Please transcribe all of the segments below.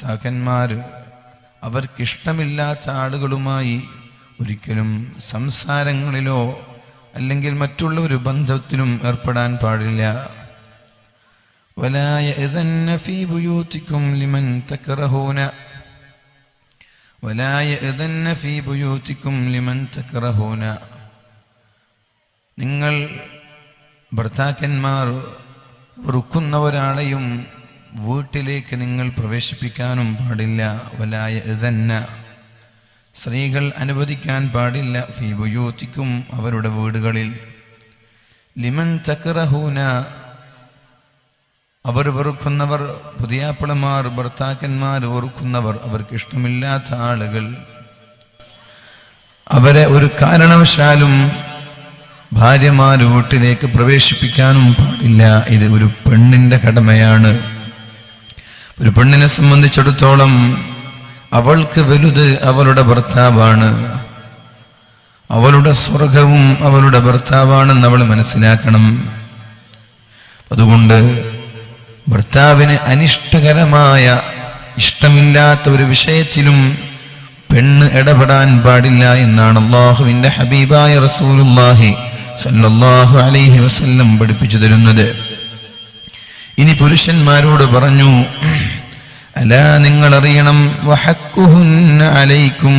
ഭർത്താക്കന്മാർ അവർക്കിഷ്ടമില്ലാത്ത ആളുകളുമായി ഒരിക്കലും സംസാരങ്ങളിലോ അല്ലെങ്കിൽ മറ്റുള്ള ഒരു ബന്ധത്തിലും ഏർപ്പെടാൻ പാടില്ല. ولا يأذن في بيوتكم لمن تكرهون ولا يأذن في بيوتكم لمن تكرهون. നിങ്ങൾ ഭർത്താക്കന്മാർ വെറുക്കുന്ന ഒരാളെയും വീട്ടിലേക്ക് നിങ്ങൾ പ്രവേശിപ്പിക്കാനും പാടില്ല. ولا يأذن, സ്ത്രീകൾ അനുവദിക്കാൻ പാടില്ല. ഫീ ബുയൂത്തിക്കും, അവരുടെ വീടുകളിൽ. ലിമൻ തക്റഹൂന, അവർ വെറുക്കുന്നവർ, പുതിയാപ്പിളമാർ, ഭർത്താക്കന്മാർ വെറുക്കുന്നവർ, അവർക്ക് ഇഷ്ടമില്ലാത്ത ആളുകൾ, അവരെ ഒരു കാരണവശാലും ഭാര്യമാർ വീട്ടിലേക്ക് പ്രവേശിപ്പിക്കാനും പാടില്ല. ഇത് ഒരു പെണ്ണിന്റെ കടമയാണ്. ഒരു പെണ്ണിനെ സംബന്ധിച്ചിടത്തോളം അവൾക്ക് വലുത് അവളുടെ ഭർത്താവാണ്. അവളുടെ സ്വർഗവും അവളുടെ ഭർത്താവാണെന്ന് അവൾ മനസ്സിലാക്കണം. അതുകൊണ്ട് ഭർത്താവിന് അനിഷ്ടകരമായ, ഇഷ്ടമില്ലാത്ത ഒരു വിഷയത്തിലും പെണ്ണ് ഇടപെടാൻ പാടില്ല എന്നാണ് അല്ലാഹുവിന്റെ ഹബീബായ റസൂലുള്ളാഹി സല്ലല്ലാഹു അലൈഹി വസല്ലം പഠിപ്പിച്ചു തരുന്നത്. ഇനി പുരുഷന്മാരോട് പറഞ്ഞു, അലാ, നിങ്ങൾ അറിയണം, വഹക്കുഹുന്ന അലൈക്കും,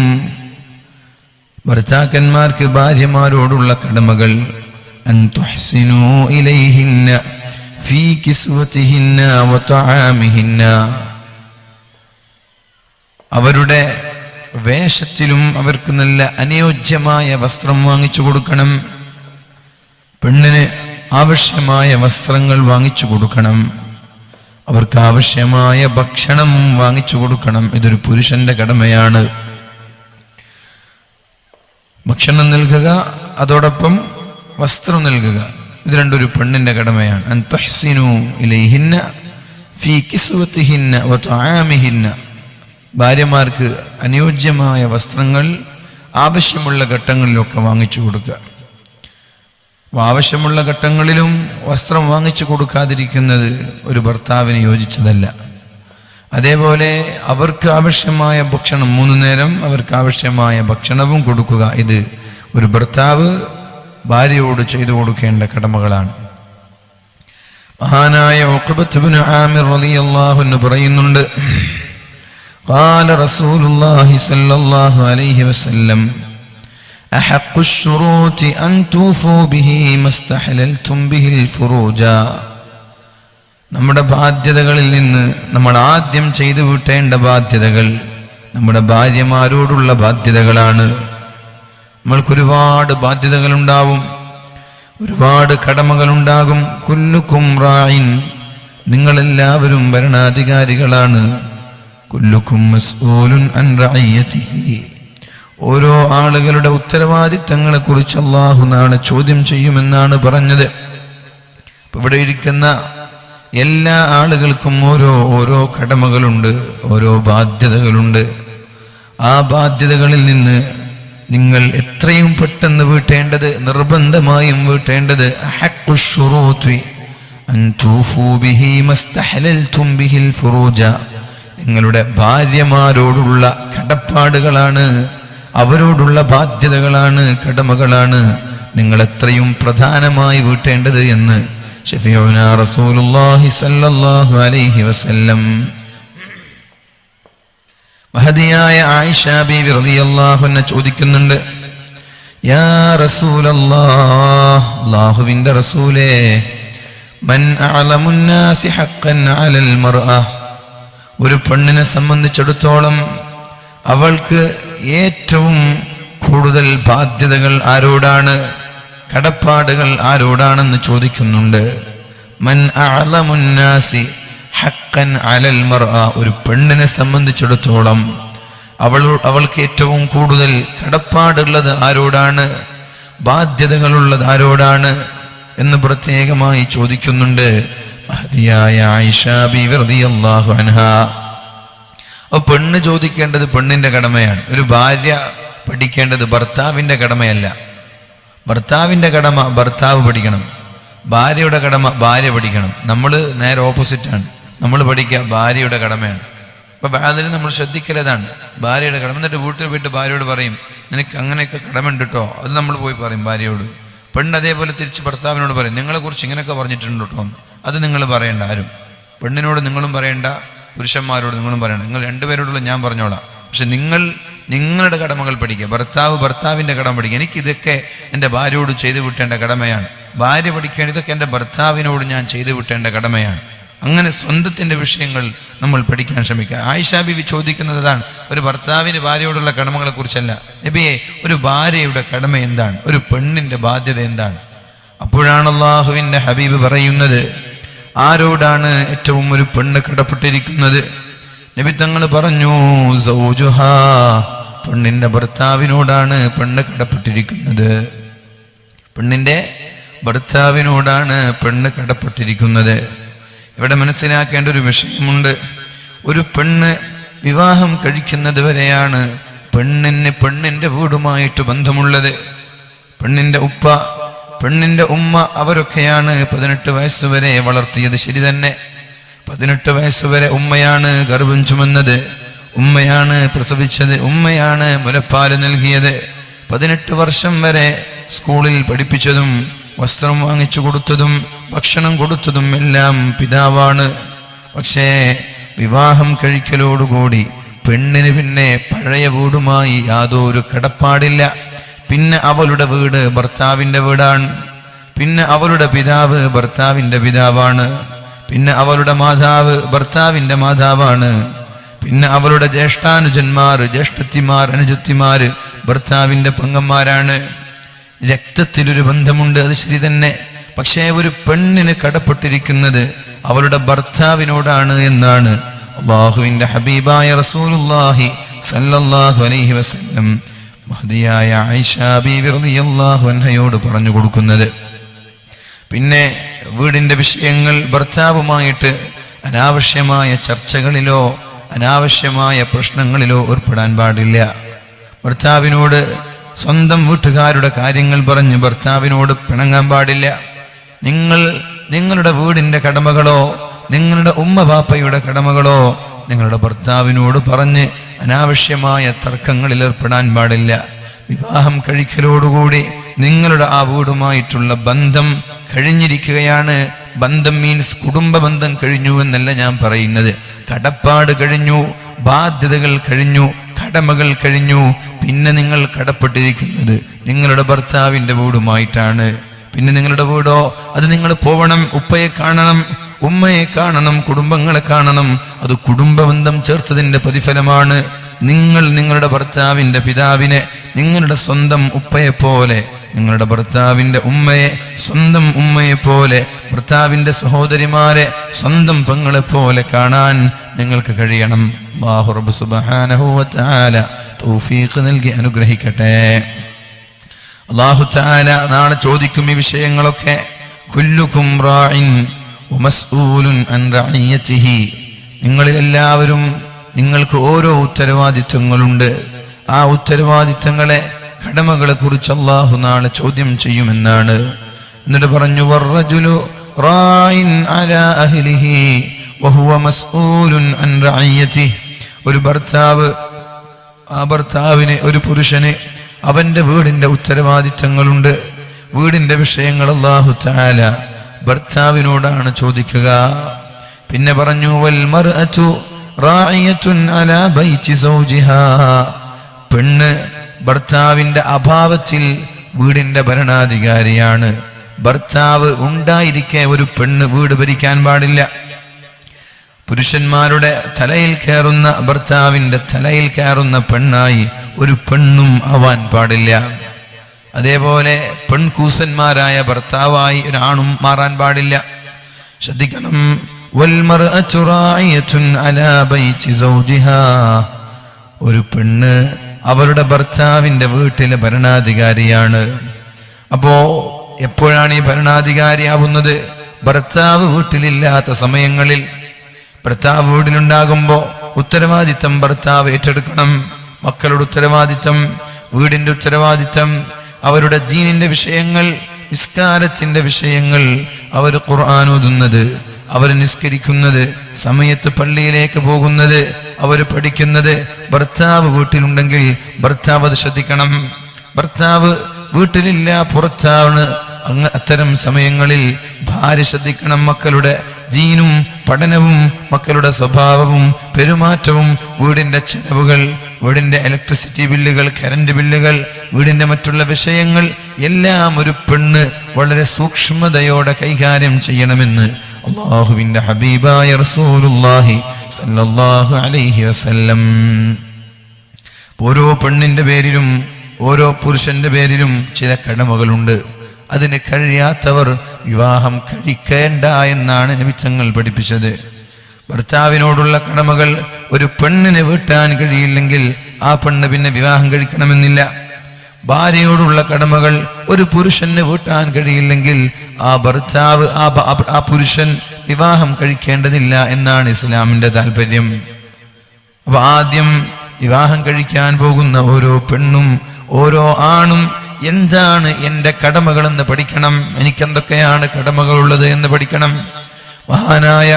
ഭർത്താക്കന്മാർക്ക് ഭാര്യമാരോടുള്ള കടമകൾ. അൻ തുഹ്സിനൂ ഇലൈഹിന്ന ഫീ കിസ്വതിഹിന്ന വതആമിഹിന്ന, അവരുടെ വേഷത്തിലും അവർക്ക് നല്ല അനുയോജ്യമായ വസ്ത്രം വാങ്ങിച്ചു കൊടുക്കണം. പെണ്ണിന് ആവശ്യമായ വസ്ത്രങ്ങൾ വാങ്ങിച്ചു കൊടുക്കണം. അവർക്ക് ആവശ്യമായ ഭക്ഷണം വാങ്ങിച്ചു കൊടുക്കണം. ഇതൊരു പുരുഷന്റെ കടമയാണ്. ഭക്ഷണം നൽകുക, അതോടൊപ്പം വസ്ത്രം നൽകുക, ഇത് രണ്ടൊരു പെണ്ണിന്റെ കടമയാണ്. അൻ തുഹ്സിനൂ ഇലൈഹിന്ന ഫീ കിസ്വതിഹിന്ന വതആമിഹിന്ന, ഭാര്യമാർക്ക് അനുയോജ്യമായ വസ്ത്രങ്ങൾ ആവശ്യമുള്ള ഘട്ടങ്ങളിലൊക്കെ വാങ്ങിച്ചു കൊടുക്കുക. ആവശ്യമുള്ള ഘട്ടങ്ങളിലും വസ്ത്രം വാങ്ങിച്ചു കൊടുക്കാതിരിക്കുന്നത് ഒരു ഭർത്താവിന് യോജിച്ചതല്ല. അതേപോലെ അവർക്ക് ആവശ്യമായ ഭക്ഷണം, 3 നേരം അവർക്ക് ആവശ്യമായ ഭക്ഷണവും കൊടുക്കുക. ഇത് ഒരു ഭർത്താവ് ഭാര്യയോട് ചെയ്തു കൊടുക്കേണ്ട കടമകളാണ്. മഹാനായ ഉഖബത്ത് ഇബ്നു ആമിർ റളിയല്ലാഹു അൻഹു പറയുന്നുണ്ട്, ഖാല റസൂലുള്ളാഹി സ്വല്ലല്ലാഹു അലൈഹി വസല്ലം, അഹഖു ശുറൂതി അൻ തൂഫൂ ബിഹി മസ്തഹലൽതും ബിഹിൽ ഫുറൂജ. നമ്മുടെ ബാധ്യതകളിൽ നിന്ന് നമ്മൾ ആദ്യം ചെയ്തു വിട്ടേണ്ട ബാധ്യതകൾ നമ്മുടെ ഭാര്യമാരോടുള്ള ബാധ്യതകളാണ്. നമ്മൾക്കൊരുപാട് ബാധ്യതകളുണ്ടാവും, ഒരുപാട് കടമകളുണ്ടാകും. കുല്ലുക്കും റായിൻ, നിങ്ങളെല്ലാവരും ഭരണാധികാരികളാണ്. കുല്ലുക്കും മസ്ഊലുൻ അൻ റഅയ്യതിഹി, ഓരോ ആളുകളുടെ ഉത്തരവാദിത്തങ്ങളെ കുറിച്ച് അല്ലാഹു നാളെ ചോദ്യം ചെയ്യുമെന്നാണ് പറഞ്ഞത്. ഇവിടെ ഇരിക്കുന്ന എല്ലാ ആളുകൾക്കും ഓരോ കടമകളുണ്ട്, ഓരോ ബാധ്യതകളുണ്ട്. ആ ബാധ്യതകളിൽ നിന്ന് നിങ്ങൾ എത്രയും പെട്ടെന്ന് വീട്ടേണ്ടത്, നിർബന്ധമായും വീട്ടേണ്ടത്, അഹഖു ശുറൂതി അൻ തൂഫൂ ബിഹി മസ്തഹലൽതും ബിഹിൽ ഫുറൂജ, നിങ്ങളുടെ ഭാര്യമാരോടുള്ള കടപ്പാടുകളാണ്, അവരോടുള്ള ബാധ്യതകളാണ്, കടമകളാണ് നിങ്ങൾ എത്രയും പ്രധാനമായി വീട്ടേണ്ടത് എന്ന് ശഫീഉനാ റസൂലുള്ളാഹി സ്വല്ലല്ലാഹു അലൈഹി വസല്ലം. മഹദിയായ ആയിഷ ബീവി റളിയല്ലാഹു അൻഹ ചോദിക്കുന്നുണ്ട്, യാ റസൂലല്ലാഹ്, അല്ലാഹുവിന്റെ റസൂലേ, മൻ അഅലമുൻ നാസി ഹഖ്ഖൻ അലൽ മർഅ, ഒരു പെണ്ണിനെ സംബന്ധിച്ചിടത്തോളം അവൾക്ക് ഏറ്റവും കൂടുതൽ ബാധ്യതകൾ ആരോടാണ്, കടപ്പാടുകൾ ആരോടാണെന്ന് ചോദിക്കുന്നുണ്ട്. മൻ അഅലമുൻ നാസി ഹഖ്ഖൻ അലൽ മർഅ, ഒരു പെണ്ണിനെ സംബന്ധിച്ചിടത്തോളം അവൾക്ക് ഏറ്റവും കൂടുതൽ കടപ്പാടുള്ളത് ആരോടാണ്, ബാധ്യതകളുള്ളത് ആരോടാണ് എന്ന് പ്രത്യേകമായി ചോദിക്കുന്നുണ്ട് മഹദിയായ ആയിഷ ബീവി റളിയല്ലാഹു അൻഹാ. അപ്പോൾ പെണ്ണ് ചോദിക്കേണ്ടത് പെണ്ണിന്റെ കടമയാണ്. ഒരു ഭാര്യ പഠിക്കേണ്ടത് ഭർത്താവിന്റെ കടമയല്ല. ഭർത്താവിന്റെ കടമ ഭർത്താവ് പഠിക്കണം, ഭാര്യയുടെ കടമ ഭാര്യ പഠിക്കണം. നമ്മൾ നേരെ ഓപ്പോസിറ്റാണ്. നമ്മൾ പഠിക്കുക ഭാര്യയുടെ കടമയാണ്. അപ്പൊ അതിന് നമ്മൾ ശ്രദ്ധിക്കലതാണ് ഭാര്യയുടെ കടമ. എന്നിട്ട് വീട്ടിൽ പോയിട്ട് ഭാര്യയോട് പറയും നിനക്ക് അങ്ങനെയൊക്കെ കടമുണ്ട് കേട്ടോ, അത് നമ്മൾ പോയി പറയും ഭാര്യയോട്. പെണ്ണ് അതേപോലെ തിരിച്ച് ഭർത്താവിനോട് പറയും നിങ്ങളെക്കുറിച്ച് ഇങ്ങനെയൊക്കെ പറഞ്ഞിട്ടുണ്ട് കേട്ടോ, അത് നിങ്ങൾ പറയേണ്ട ആരും. പെണ്ണിനോട് നിങ്ങളും പറയേണ്ട, പുരുഷന്മാരോട് നിങ്ങളും പറയണ്ട. നിങ്ങൾ രണ്ടുപേരോടുള്ള ഞാൻ പറഞ്ഞോളാം. പക്ഷെ നിങ്ങളുടെ കടമകൾ പഠിക്കുക. ഭർത്താവിൻ്റെ കടമ പഠിക്കുക. എനിക്കിതൊക്കെ എൻ്റെ ഭാര്യയോട് ചെയ്തു വിട്ടേണ്ട കടമയാണ്. ഭാര്യ പഠിക്കേണ്ട ഇതൊക്കെ എൻ്റെ ഭർത്താവിനോട് ഞാൻ ചെയ്തു വിട്ടേണ്ട കടമയാണ്. അങ്ങനെ സ്വന്തത്തിൻ്റെ വിഷയങ്ങൾ നമ്മൾ പഠിക്കാൻ ശ്രമിക്കുക. ആയിഷാ ബീവി ചോദിക്കുന്നതാണ് ഒരു ഭർത്താവിന് ഭാര്യയോടുള്ള കടമകളെ കുറിച്ചല്ല, നബിയെ ഒരു ഭാര്യയുടെ കടമ എന്താണ്, ഒരു പെണ്ണിൻ്റെ ബാധ്യത എന്താണ്? അപ്പോഴാണ് അല്ലാഹുവിൻ്റെ ഹബീബ് പറയുന്നത് ആരോടാണ് ഏറ്റവും ഒരു പെണ്ണ് കടപ്പെട്ടിരിക്കുന്നത്? നബി തങ്ങൾ പറഞ്ഞു സൗജുഹാ, പെണ്ണിന്റെ ഭർത്താവിനോടാണ് പെണ്ണ് കടപ്പെട്ടിരിക്കുന്നത്. പെണ്ണിന്റെ ഭർത്താവിനോടാണ് പെണ്ണ് കടപ്പെട്ടിരിക്കുന്നത്. ഇവിടെ മനസ്സിലാക്കേണ്ട ഒരു വിഷയമുണ്ട്. ഒരു പെണ്ണ് വിവാഹം കഴിക്കുന്നത് വരെയാണ് പെണ്ണിന്റെ വീടുമായിട്ട് ബന്ധമുള്ളത്. പെണ്ണിന്റെ ഉപ്പ, പെണ്ണിന്റെ ഉമ്മ അവരൊക്കെയാണ് 18 വയസ്സുവരെ വളർത്തിയത്. ശരി തന്നെ, 18 വയസ്സുവരെ ഉമ്മയാണ് ഗർഭം ചുമന്നത്, ഉമ്മയാണ് പ്രസവിച്ചത്, ഉമ്മയാണ് മുലപ്പാല് നൽകിയത്. 18 വർഷം വരെ സ്കൂളിൽ പഠിപ്പിച്ചതും വസ്ത്രം വാങ്ങിച്ചു കൊടുത്തതും ഭക്ഷണം കൊടുത്തതും എല്ലാം പിതാവാണ്. പക്ഷേ വിവാഹം കഴിക്കലോടുകൂടി പെണ്ണിന് പിന്നെ പഴയ വീടുമായി യാതൊരു കടപ്പാടില്ല. പിന്നെ അവളുടെ വീട് ഭർത്താവിൻ്റെ വീടാണ്. പിന്നെ അവളുടെ പിതാവ് ഭർത്താവിൻ്റെ പിതാവാണ്. പിന്നെ അവളുടെ മാതാവ് ഭർത്താവിൻ്റെ മാതാവാണ്. പിന്നെ അവളുടെ ജ്യേഷ്ഠാനുജന്മാർ, ജ്യേഷ്ഠത്തിമാർ, അനുജത്തിമാര് ഭർത്താവിൻ്റെ പെങ്ങന്മാരാണ്. രക്തത്തിലൊരു ബന്ധമുണ്ട്, അത് ശരി തന്നെ. പക്ഷേ ഒരു പെണ്ണിന് കടപ്പെട്ടിരിക്കുന്നത് അവളുടെ ഭർത്താവിനോടാണ് എന്നാണ് അല്ലാഹുവിൻ്റെ ഹബീബായ റസൂലുള്ളാഹി സല്ലല്ലാഹു അലൈഹി വസല്ലം മഹദിയായ ആയിഷാ ബീവി റളിയല്ലാഹു അൻഹയോട് പറഞ്ഞു കൊടുക്കുന്നത്. പിന്നെ വീടിൻ്റെ വിഷയങ്ങൾ ഭർത്താവുമായിട്ട് അനാവശ്യമായ ചർച്ചകളിലോ അനാവശ്യമായ പ്രശ്നങ്ങളിലോ ഏർപ്പെടാൻ പാടില്ല. ഭർത്താവിനോട് സ്വന്തം വീട്ടുകാരുടെ കാര്യങ്ങൾ പറഞ്ഞ് ഭർത്താവിനോട് പിണങ്ങാൻ പാടില്ല. നിങ്ങളുടെ വീടിൻ്റെ കടമകളോ നിങ്ങളുടെ ഉമ്മ ബാപ്പയുടെ കടമകളോ നിങ്ങളുടെ ഭർത്താവിനോട് പറഞ്ഞ് അനാവശ്യമായ തർക്കങ്ങളിൽ ഏർപ്പെടാൻ പാടില്ല. വിവാഹം കഴിക്കലോടുകൂടി നിങ്ങളുടെ ആ വീടുമായിട്ടുള്ള ബന്ധം കഴിഞ്ഞിരിക്കുകയാണ്. ബന്ധം മീൻസ് കുടുംബ ബന്ധം കഴിഞ്ഞു എന്നല്ല ഞാൻ പറയുന്നത്. കടപ്പാട് കഴിഞ്ഞു, ബാധ്യതകൾ കഴിഞ്ഞു, കടമകൾ കഴിഞ്ഞു. പിന്നെ നിങ്ങൾ കടപ്പെട്ടിരിക്കുന്നത് നിങ്ങളുടെ ഭർത്താവിൻ്റെ വീടുമായിട്ടാണ്. പിന്നെ നിങ്ങളുടെ വീടോ, അത് നിങ്ങൾ പോവണം, ഉപ്പയെ കാണണം, ഉമ്മയെ കാണണം, കുടുംബങ്ങളെ കാണണം. അത് കുടുംബബന്ധം ചേർത്തതിൻ്റെ പ്രതിഫലമാണ്. നിങ്ങളുടെ ഭർത്താവിൻ്റെ പിതാവിനെ നിങ്ങളുടെ സ്വന്തം ഉപ്പയെപ്പോലെ, നിങ്ങളുടെ ഭർത്താവിൻ്റെ ഉമ്മയെ സ്വന്തം ഉമ്മയെപ്പോലെ, ഭർത്താവിൻ്റെ സഹോദരിമാരെ സ്വന്തം പെങ്ങളെപ്പോലെ കാണാൻ നിങ്ങൾക്ക് കഴിയണം. അല്ലാഹു റബ്ബ് സുബ്ഹാനഹു വ തആല തൗഫീഖ് നൽകി അനുഗ്രഹിക്കട്ടെ. അല്ലാഹു തആല നാളെ ചോദിക്കും ഈ വിഷയങ്ങളൊക്കെ. കുല്ലുകും റാഇൻ വമസ്ഊലുൻ അൻ റഇയതിഹി. നിങ്ങളെല്ലാവരും, നിങ്ങൾക്ക് ഓരോ ഉത്തരവാദിത്വങ്ങളുണ്ട്. ആ ഉത്തരവാദിത്വങ്ങളെ, കടമകളെ കുറിച്ച് അല്ലാഹു നാളെ ചോദ്യം ചെയ്യുമെന്നാണ്. എന്നിട്ട് പറഞ്ഞു വറജുലു റാഇൻ അലാ അഹ്ലിഹി വഹുവ മസ്ഊലുൻ അൻ റഇയതിഹി. ഒരു ഭർത്താവ്, ആ ഭർത്താവിന്, ഒരു പുരുഷന് അവന്റെ വീടിന്റെ ഉത്തരവാദിത്തങ്ങളുണ്ട്. വീടിന്റെ വിഷയങ്ങൾ അല്ലാഹു തആല ഭർത്താവിനോടാണ് ചോദിക്കുക. പിന്നെ പറഞ്ഞു വൽ മർഅതു റാഇയത്തുൻ അലാ ബൈതി സൗജിഹാ. പെണ്ണ് ഭർത്താവിന്റെ അഭാവത്തിൽ വീടിന്റെ ഭരണാധികാരിയാണ്. ഭർത്താവ് ഉണ്ടായിരിക്കെ ഒരു പെണ്ണ് വീട് ഭരിക്കാൻ പാടില്ല. പുരുഷന്മാരുടെ തലയിൽ കയറുന്ന, ഭർത്താവിന്റെ തലയിൽ കയറുന്ന പെണ്ണായി ഒരു പെണ്ണും ആവാൻ പാടില്ല. അതേപോലെ പെൺകൂസന്മാരായ ഭർത്താവായി ഒരാണും മാറാൻ പാടില്ല. ശ്രദ്ധിക്കണം. വൽമർഅതു റാഇയത്തുൻ അലാ ബൈതി സൗജിഹാ. ഒരു പെണ്ണ് അവരുടെ ഭർത്താവിന്റെ വീട്ടിലെ ഭരണാധികാരിയാണ്. അപ്പോ എപ്പോഴാണ് ഈ ഭരണാധികാരിയാവുന്നത്? ഭർത്താവ് വീട്ടിലില്ലാത്ത സമയങ്ങളിൽ. ഭർത്താവ് വീട്ടിലുണ്ടാകുമ്പോൾ ഉത്തരവാദിത്തം ഭർത്താവ് ഏറ്റെടുക്കണം. മക്കളുടെ ഉത്തരവാദിത്തം, വീടിന്റെ ഉത്തരവാദിത്തം, അവരുടെ ദീനിന്റെ വിഷയങ്ങൾ, നിസ്കാരത്തിന്റെ വിഷയങ്ങൾ, അവർ ഖുർആൻ ഓതുന്നത്, അവർ നിസ്കരിക്കുന്നത്, സമയത്ത് പള്ളിയിലേക്ക് പോകുന്നത്, അവർ പഠിക്കുന്നത്. ഭർത്താവ് വീട്ടിലുണ്ടെങ്കിൽ ഭർത്താവ് അത് ശ്രദ്ധിക്കണം. ഭർത്താവ് വീട്ടിലില്ല, പുറത്താണ്, അത്തരം സമയങ്ങളിൽ ഭാര്യ ശ്രദ്ധിക്കണം. മക്കളുടെ ദീനും പഠനവും മക്കളുടെ സ്വഭാവവും പെരുമാറ്റവും, വീടിന്റെ ചെലവുകൾ, വീടിന്റെ ഇലക്ട്രിസിറ്റി ബില്ലുകൾ, കറന്റ് ബില്ലുകൾ, വീടിന്റെ മറ്റുള്ള വിഷയങ്ങൾ എല്ലാം ഒരു പെണ്ണ് വളരെ സൂക്ഷ്മതയോടെ കൈകാര്യം ചെയ്യണമെന്ന് അല്ലാഹുവിന്റെ ഹബീബായ റസൂലുള്ളാഹി സ്വല്ലല്ലാഹു അലൈഹി വസല്ലം. ഓരോ പെണ്ണിന്റെ പേരിലും ഓരോ പുരുഷന്റെ പേരിലും ചില കടമകളുണ്ട്. അതിന് കഴിയാത്തവർ വിവാഹം കഴിക്കേണ്ട എന്നാണ് നബി തങ്ങൾ പഠിപ്പിച്ചത്. ഭർത്താവിനോടുള്ള കടമകൾ ഒരു പെണ്ണിന് വീട്ടാൻ കഴിയില്ലെങ്കിൽ ആ പെണ്ണ് പിന്നെ വിവാഹം കഴിക്കണമെന്നില്ല. ഭാര്യയോടുള്ള കടമകൾ ഒരു പുരുഷന് വീട്ടാൻ കഴിയില്ലെങ്കിൽ ആ ഭർത്താവ് ആ പുരുഷൻ വിവാഹം കഴിക്കേണ്ടതില്ല എന്നാണ് ഇസ്ലാമിന്റെ താല്പര്യം. അപ്പൊ ആദ്യം വിവാഹം കഴിക്കാൻ പോകുന്ന ഓരോ പെണ്ണും ഓരോ ആണും എന്താണ് എൻ്റെ കടമകളെന്ന് പഠിക്കണം. എനിക്കെന്തൊക്കെയാണ് കടമകളുള്ളത് എന്ന് പഠിക്കണം. മഹാനായ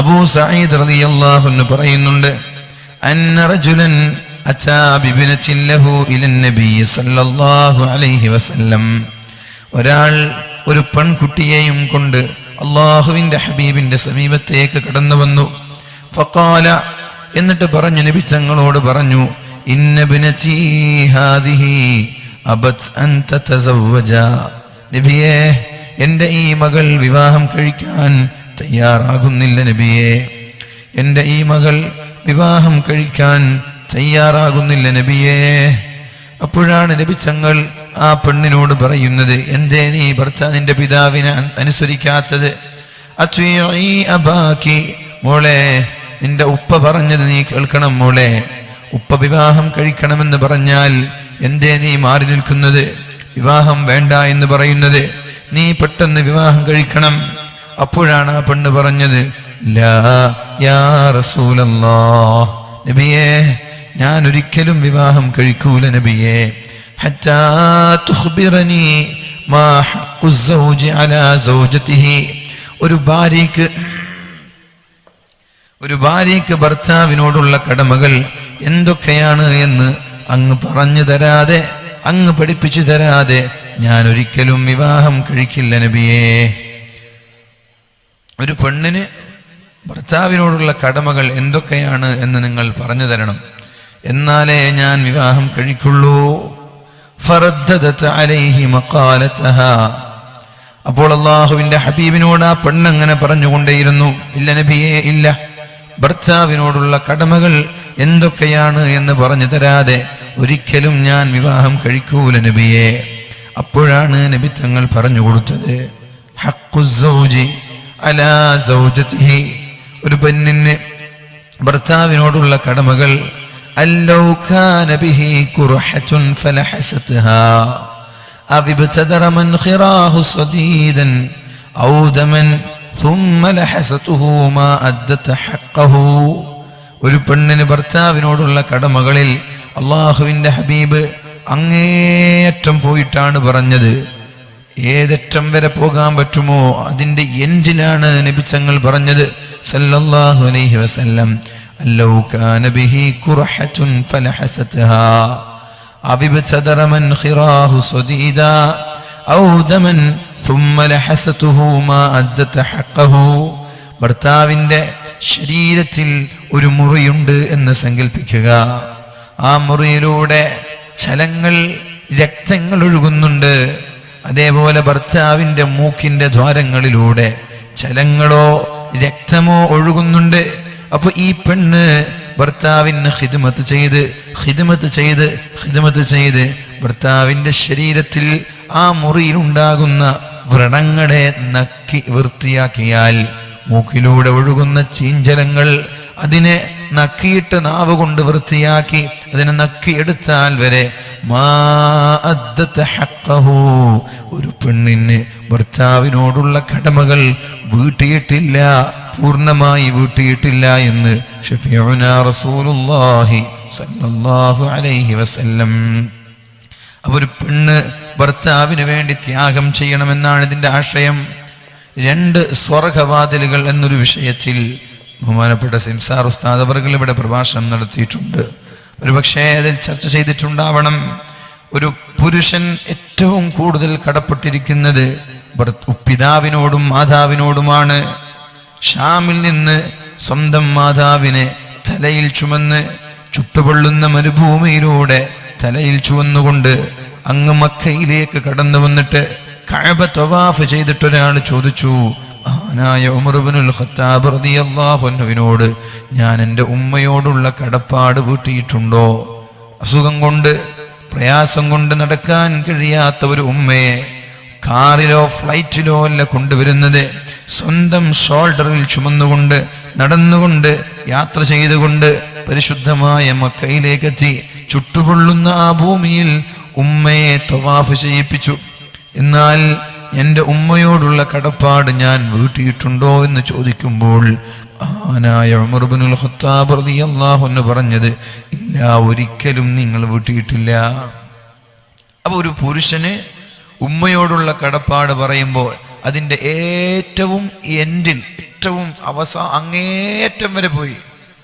അബൂ സഈദ് റളിയല്ലാഹു അൻഹു പറയുന്നുണ്ട്, അന്ന റജുലൻ അതാ ബിബിനത്തിൻ ലഹു ഇലൻ നബി സല്ലല്ലാഹു അലൈഹി വസല്ലം. ഒരാൾ ഒരു പെൺകുട്ടിയെയും കൊണ്ട് അല്ലാഹുവിന്റെ ഹബീബിന്റെ സമീപത്തേക്ക് കടന്നു വന്നു. ഫഖാല, എന്നിട്ട് പറഞ്ഞു, നബി തങ്ങളോട് പറഞ്ഞു, ഇന്ന ബിനതി ഹാദിഹി അബത് അൻ തതസവ്വജ. നബിയേ, എൻ്റെ ഈ മകൾ വിവാഹം കഴിക്കാൻ തയ്യാറാകുന്നില്ല നബിയേ, എൻ്റെ ഈ മകൾ വിവാഹം കഴിക്കാൻ തയ്യാറാകുന്നില്ല നബിയേ. അപ്പോഴാണ് നബി തങ്ങൾ ആ പെണ്ണിനോട് പറയുന്നത്, എന്തേ നീ നിന്റെ പിതാവിനെ അനുസരിക്കാത്തത്? അത്വീഇ അബാകി, മോളെ നിന്റെ ഉപ്പ പറഞ്ഞത് നീ കേൾക്കണം മോളെ. ഉപ്പ വിവാഹം കഴിക്കണമെന്ന് പറഞ്ഞാൽ എന്തേ നീ മാറി നിൽക്കുന്നത്? വിവാഹം വേണ്ട എന്ന് പറയുന്നത്? നീ പെട്ടെന്ന് വിവാഹം കഴിക്കണം. അപ്പോഴാണ് ആ പെണ്ണ് പറഞ്ഞത്, ലാ യാ റസൂലല്ലാഹ്, നബിയേ ഞാൻ ഒരിക്കലും വിവാഹം കഴിക്കൂല നബിയേ. ഹത്താ തുഖ്ബിറനി മാ ഹഖ്ഖു സൗജി അലാ സൗജതിഹി. ഒരു ഭാര്യയ്ക്ക് ഭർത്താവിനോടുള്ള കടമകൾ എന്തൊക്കെയാണ് എന്ന് അങ്ങ് പറഞ്ഞു തരാതെ, അങ്ങ് പഠിപ്പിച്ചു തരാതെ ഞാൻ ഒരിക്കലും വിവാഹം കഴിക്കില്ല നബിയേ. ഒരു പെണ്ണിന് ഭർത്താവിനോടുള്ള കടമകൾ എന്തൊക്കെയാണ് എന്ന് നിങ്ങൾ പറഞ്ഞു തരണം, എന്നാലേ ഞാൻ വിവാഹം കഴിക്കുള്ളൂ. ഫറദ്ദദത് അലൈഹി മഖാലതഹാ. അപ്പോൾ അല്ലാഹുവിന്റെ ഹബീബിനോട് ആ പെണ്ണങ്ങനെ പറഞ്ഞുകൊണ്ടേയിരുന്നു, ഇല്ല നബിയേ, ഇല്ല, ഭർത്താവിനോടുള്ള കടമകൾ എന്തൊക്കെയാണ് എന്ന് പറഞ്ഞു തരാതെ ഒരിക്കലും ഞാൻ വിവാഹം കഴിക്കൂല നബിയേ. അപ്പോഴാണ് നബി തങ്ങൾ പറഞ്ഞു കൊടുത്തത്, ഹഖ്ഖു സൗജി അലാ സൗജതിഹി. ഒരു പെണ്ണിന് ഭർത്താവിനോടുള്ള കടമകൾ, അല്ലൗ കാന ബിഹി ഖുർഹത്തുൻ ഫലഹസത്ഹാ അവ ഇബ്തദറ മൻ ഖിറാഹു സദീദൻ ഔ ദമൻ ثم لحسته ما أدت حقه. ഒരു പെണ്ണിന് ഭർത്താവിനോടുള്ള കടമകളിൽ അള്ളാഹുവിന്റെ ഹബീബ് അങ്ങേയറ്റം പോയിട്ടാണ് പറഞ്ഞത്. ഏതറ്റം വരെ പോകാൻ പറ്റുമോ അതിന്റെ എൻഡിലാണ് നബി തങ്ങൾ പറഞ്ഞത് സല്ലല്ലാഹു അലൈഹി വസല്ലം, അല്ലൗ കാന ബിഹി ഖുർഹത്തുൻ ഫലഹസത്ഹാ അവ ഇബ്തദറ മൻ ഖിറാഹു സദീദാ ഔ ദമൻ ثم لحسته ما أدت حقه. ഭർത്താവിന്റെ ശരീരത്തിൽ ഒരു മുറിയുണ്ട് എന്ന് സങ്കല്പിക്കുക. ആ മുറിയിലൂടെ ചലങ്ങൾ, രക്തങ്ങൾ ഒഴുകുന്നുണ്ട്. അതേപോലെ ഭർത്താവിന്റെ മൂക്കിന്റെ ദ്വാരങ്ങളിലൂടെ ചലങ്ങളോ രക്തമോ ഒഴുകുന്നുണ്ട്. അപ്പൊ ഈ പെണ്ണ് ഭർത്താവിന് ഖിദ്മത്ത് ചെയ്ത് ഭർത്താവിന്റെ ശരീരത്തിൽ ആ മുറിയിലുണ്ടാകുന്ന വ്രണങ്ങളെ നക്കി വൃത്തിയാക്കിയാൽ, മൂക്കിലൂടെ ഒഴുകുന്ന ചീഞ്ചലങ്ങൾ അതിനെ നക്കിയിട്ട് നാവ് കൊണ്ട് വൃത്തിയാക്കി അതിനെ നക്കിയെടുത്താൽ വരെ മാ അദ്ദത ഹഖ്ഖഹു, ഒരു പെണ്ണിന് ഭർത്താവിനോടുള്ള കടമകൾ വീട്ടിയിട്ടില്ല, പൂർണ്ണമായി വീട്ടിയിട്ടില്ല എന്ന് ഷഫീഉനാ റസൂലുള്ളാഹി സ്വല്ലല്ലാഹു അലൈഹി വസല്ലം. ഒരു പെണ്ണ് ഭർത്താവിന് വേണ്ടി ത്യാഗം ചെയ്യണമെന്നാണ് ഇതിന്റെ ആശയം. 2 സ്വർഗവാതിലുകൾ എന്നൊരു വിഷയത്തിൽ ബഹുമാനപ്പെട്ട സിംസാർ ഉസ്താദ് അവർകൾ ഇവിടെ പ്രഭാഷണം നടത്തിയിട്ടുണ്ട്. ഒരുപക്ഷെ അതിൽ ചർച്ച ചെയ്തിട്ടുണ്ടാവണം. ഒരു പുരുഷൻ ഏറ്റവും കൂടുതൽ കടപ്പെട്ടിരിക്കുന്നത് പിതാവിനോടും മാതാവിനോടുമാണ്. ഷാമിൽ നിന്ന് സ്വന്തം മാതാവിനെ തലയിൽ ചുമന്ന് ചുട്ടുപൊള്ളുന്ന മരുഭൂമിയിലൂടെ തലയിൽ ചുവന്നുകൊണ്ട് അങ്ങ് മക്കയിലേക്ക് കടന്നു വന്നിട്ട് കഅബ തവാഫ് ചെയ്തിട്ടൊരാൾ ചോദിച്ചു, മഹാനായ ഉമർ ഇബ്നുൽ ഖത്താബ് റളിയല്ലാഹു അൻഹുവിനോട് ഞാൻ എൻ്റെ ഉമ്മയോടുള്ള കടപ്പാട് വീട്ടിയിട്ടുണ്ടോ? അസുഖം കൊണ്ട് പ്രയാസം കൊണ്ട് നടക്കാൻ കഴിയാത്ത ഒരു ഉമ്മയെ കാറിലോ ഫ്ലൈറ്റിലോ അല്ല കൊണ്ടുവരുന്നത്, സ്വന്തം ഷോൾഡറിൽ ചുമന്നുകൊണ്ട് നടന്നുകൊണ്ട് യാത്ര ചെയ്തുകൊണ്ട് പരിശുദ്ധമായ മക്കയിലേക്കെത്തി ചുട്ടുപൊള്ളുന്ന ആ ഭൂമിയിൽ ഉമ്മയെ തവാഫ് ചെയ്യിപ്പിച്ചു. എന്നാൽ എൻ്റെ ഉമ്മയോടുള്ള കടപ്പാട് ഞാൻ വീട്ടിയിട്ടുണ്ടോ എന്ന് ചോദിക്കുമ്പോൾ മഹാനായ ഉമർ ഇബ്നുൽ ഖത്താബ് റളിയല്ലാഹു അൻഹു പറഞ്ഞത്, ഇല്ല, ഒരിക്കലും നിങ്ങൾ വീട്ടിയിട്ടില്ല. അപ്പോൾ ഒരു പുരുഷന് ഉമ്മയോടുള്ള കടപ്പാട് പറയുമ്പോൾ അതിൻ്റെ ഏറ്റവും എൻഡിൽ, ഏറ്റവും അങ്ങേറ്റം വരെ പോയി.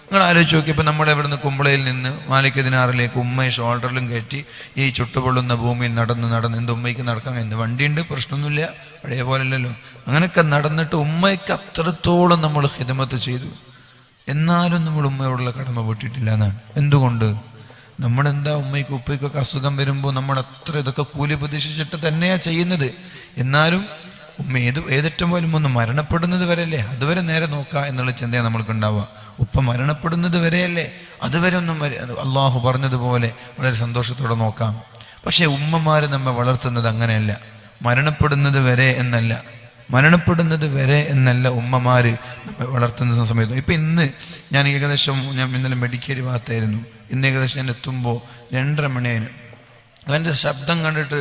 നിങ്ങൾ ആലോചിച്ച് നോക്കി, ഇപ്പം നമ്മുടെ ഇവിടുന്ന് കുമ്പളയിൽ നിന്ന് മാലിക്-ദിനാറിലേക്ക് ഉമ്മയെ ഷോൾഡറിലും കയറ്റി ഈ ചുട്ടുപൊള്ളുന്ന ഭൂമിയിൽ നടന്ന് എന്ത് ഉമ്മയ്ക്ക് നടക്കാൻ എന്ത് വണ്ടിയുണ്ട്, പ്രശ്നമൊന്നുമില്ല, പഴയ പോലെ അല്ലല്ലോ. അങ്ങനെയൊക്കെ നടന്നിട്ട് ഉമ്മയ്ക്ക് അത്രത്തോളം നമ്മൾ ഖിദ്മത്ത് ചെയ്തു. എന്നാലും നമ്മൾ ഉമ്മയോടുള്ള കടമ വീട്ടിയിട്ടില്ല എന്നാണ്. എന്തുകൊണ്ട്? നമ്മളെന്താ ഉമ്മയ്ക്ക് ഉപ്പയ്ക്കൊക്കെ അസുഖം വരുമ്പോൾ നമ്മൾ അത്ര ഇതൊക്കെ കൂലി പ്രതീക്ഷിച്ചിട്ട് തന്നെയാണ് ചെയ്യുന്നത്. എന്നാലും ഉമ്മ ഏതറ്റം പോലും ഒന്ന് മരണപ്പെടുന്നത് വരെയല്ലേ, അതുവരെ നേരെ നോക്കുക എന്നുള്ള ചിന്തയാണ് നമ്മൾക്ക് ഉണ്ടാവുക. ഉപ്പ മരണപ്പെടുന്നത് വരെയല്ലേ, അതുവരെ ഒന്നും അള്ളാഹു പറഞ്ഞതുപോലെ വളരെ സന്തോഷത്തോടെ നോക്കാം. പക്ഷെ ഉമ്മമാർ നമ്മെ വളർത്തുന്നത് അങ്ങനെയല്ല. മരണപ്പെടുന്നത് വരെ എന്നല്ല ഉമ്മമാര് നമ്മെ വളർത്തുന്ന സമയത്ത്. ഇപ്പം ഇന്ന് ഞാൻ ഇന്നലെ മെഡിക്കൽ ഭാഗത്തായിരുന്നു. ഇന്ന് ഏകദേശം ഞാൻ എത്തുമ്പോൾ 2:30 മണിയായിരുന്നു. എൻ്റെ ശബ്ദം കണ്ടിട്ട്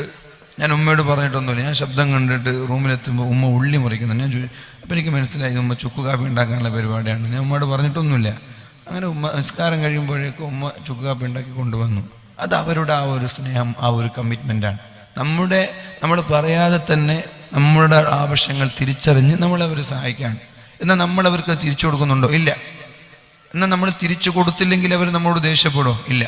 ഞാൻ ഉമ്മയോട് പറഞ്ഞിട്ടൊന്നുമില്ല. ഞാൻ ശബ്ദം കണ്ടിട്ട് റൂമിലെത്തുമ്പോൾ ഉമ്മ ഉള്ളി മുറിക്കുന്നു. ഞാൻ അപ്പം എനിക്ക് മനസ്സിലായി ഉമ്മ ചുക്ക് കാപ്പി ഉണ്ടാക്കാനുള്ള പരിപാടിയാണ്. ഞാൻ ഉമ്മയോട് പറഞ്ഞിട്ടൊന്നുമില്ല. അങ്ങനെ ഉമ്മ നിസ്കാരം കഴിയുമ്പോഴേക്കും ഉമ്മ ചുക്ക് കാപ്പി ഉണ്ടാക്കി കൊണ്ടുവന്നു. അത് അവരുടെ ആ ഒരു സ്നേഹം, ആ ഒരു കമ്മിറ്റ്മെൻറ്റാണ്. നമ്മൾ പറയാതെ തന്നെ നമ്മളുടെ ആവശ്യങ്ങൾ തിരിച്ചറിഞ്ഞ് നമ്മളവരെ സഹായിക്കുകയാണ്. എന്നാൽ നമ്മളവർക്ക് തിരിച്ചു കൊടുക്കുന്നുണ്ടോ? ഇല്ല. എന്നാൽ നമ്മൾ തിരിച്ചു കൊടുത്തില്ലെങ്കിൽ അവർ നമ്മളോട് ദേഷ്യപ്പെടോ? ഇല്ല.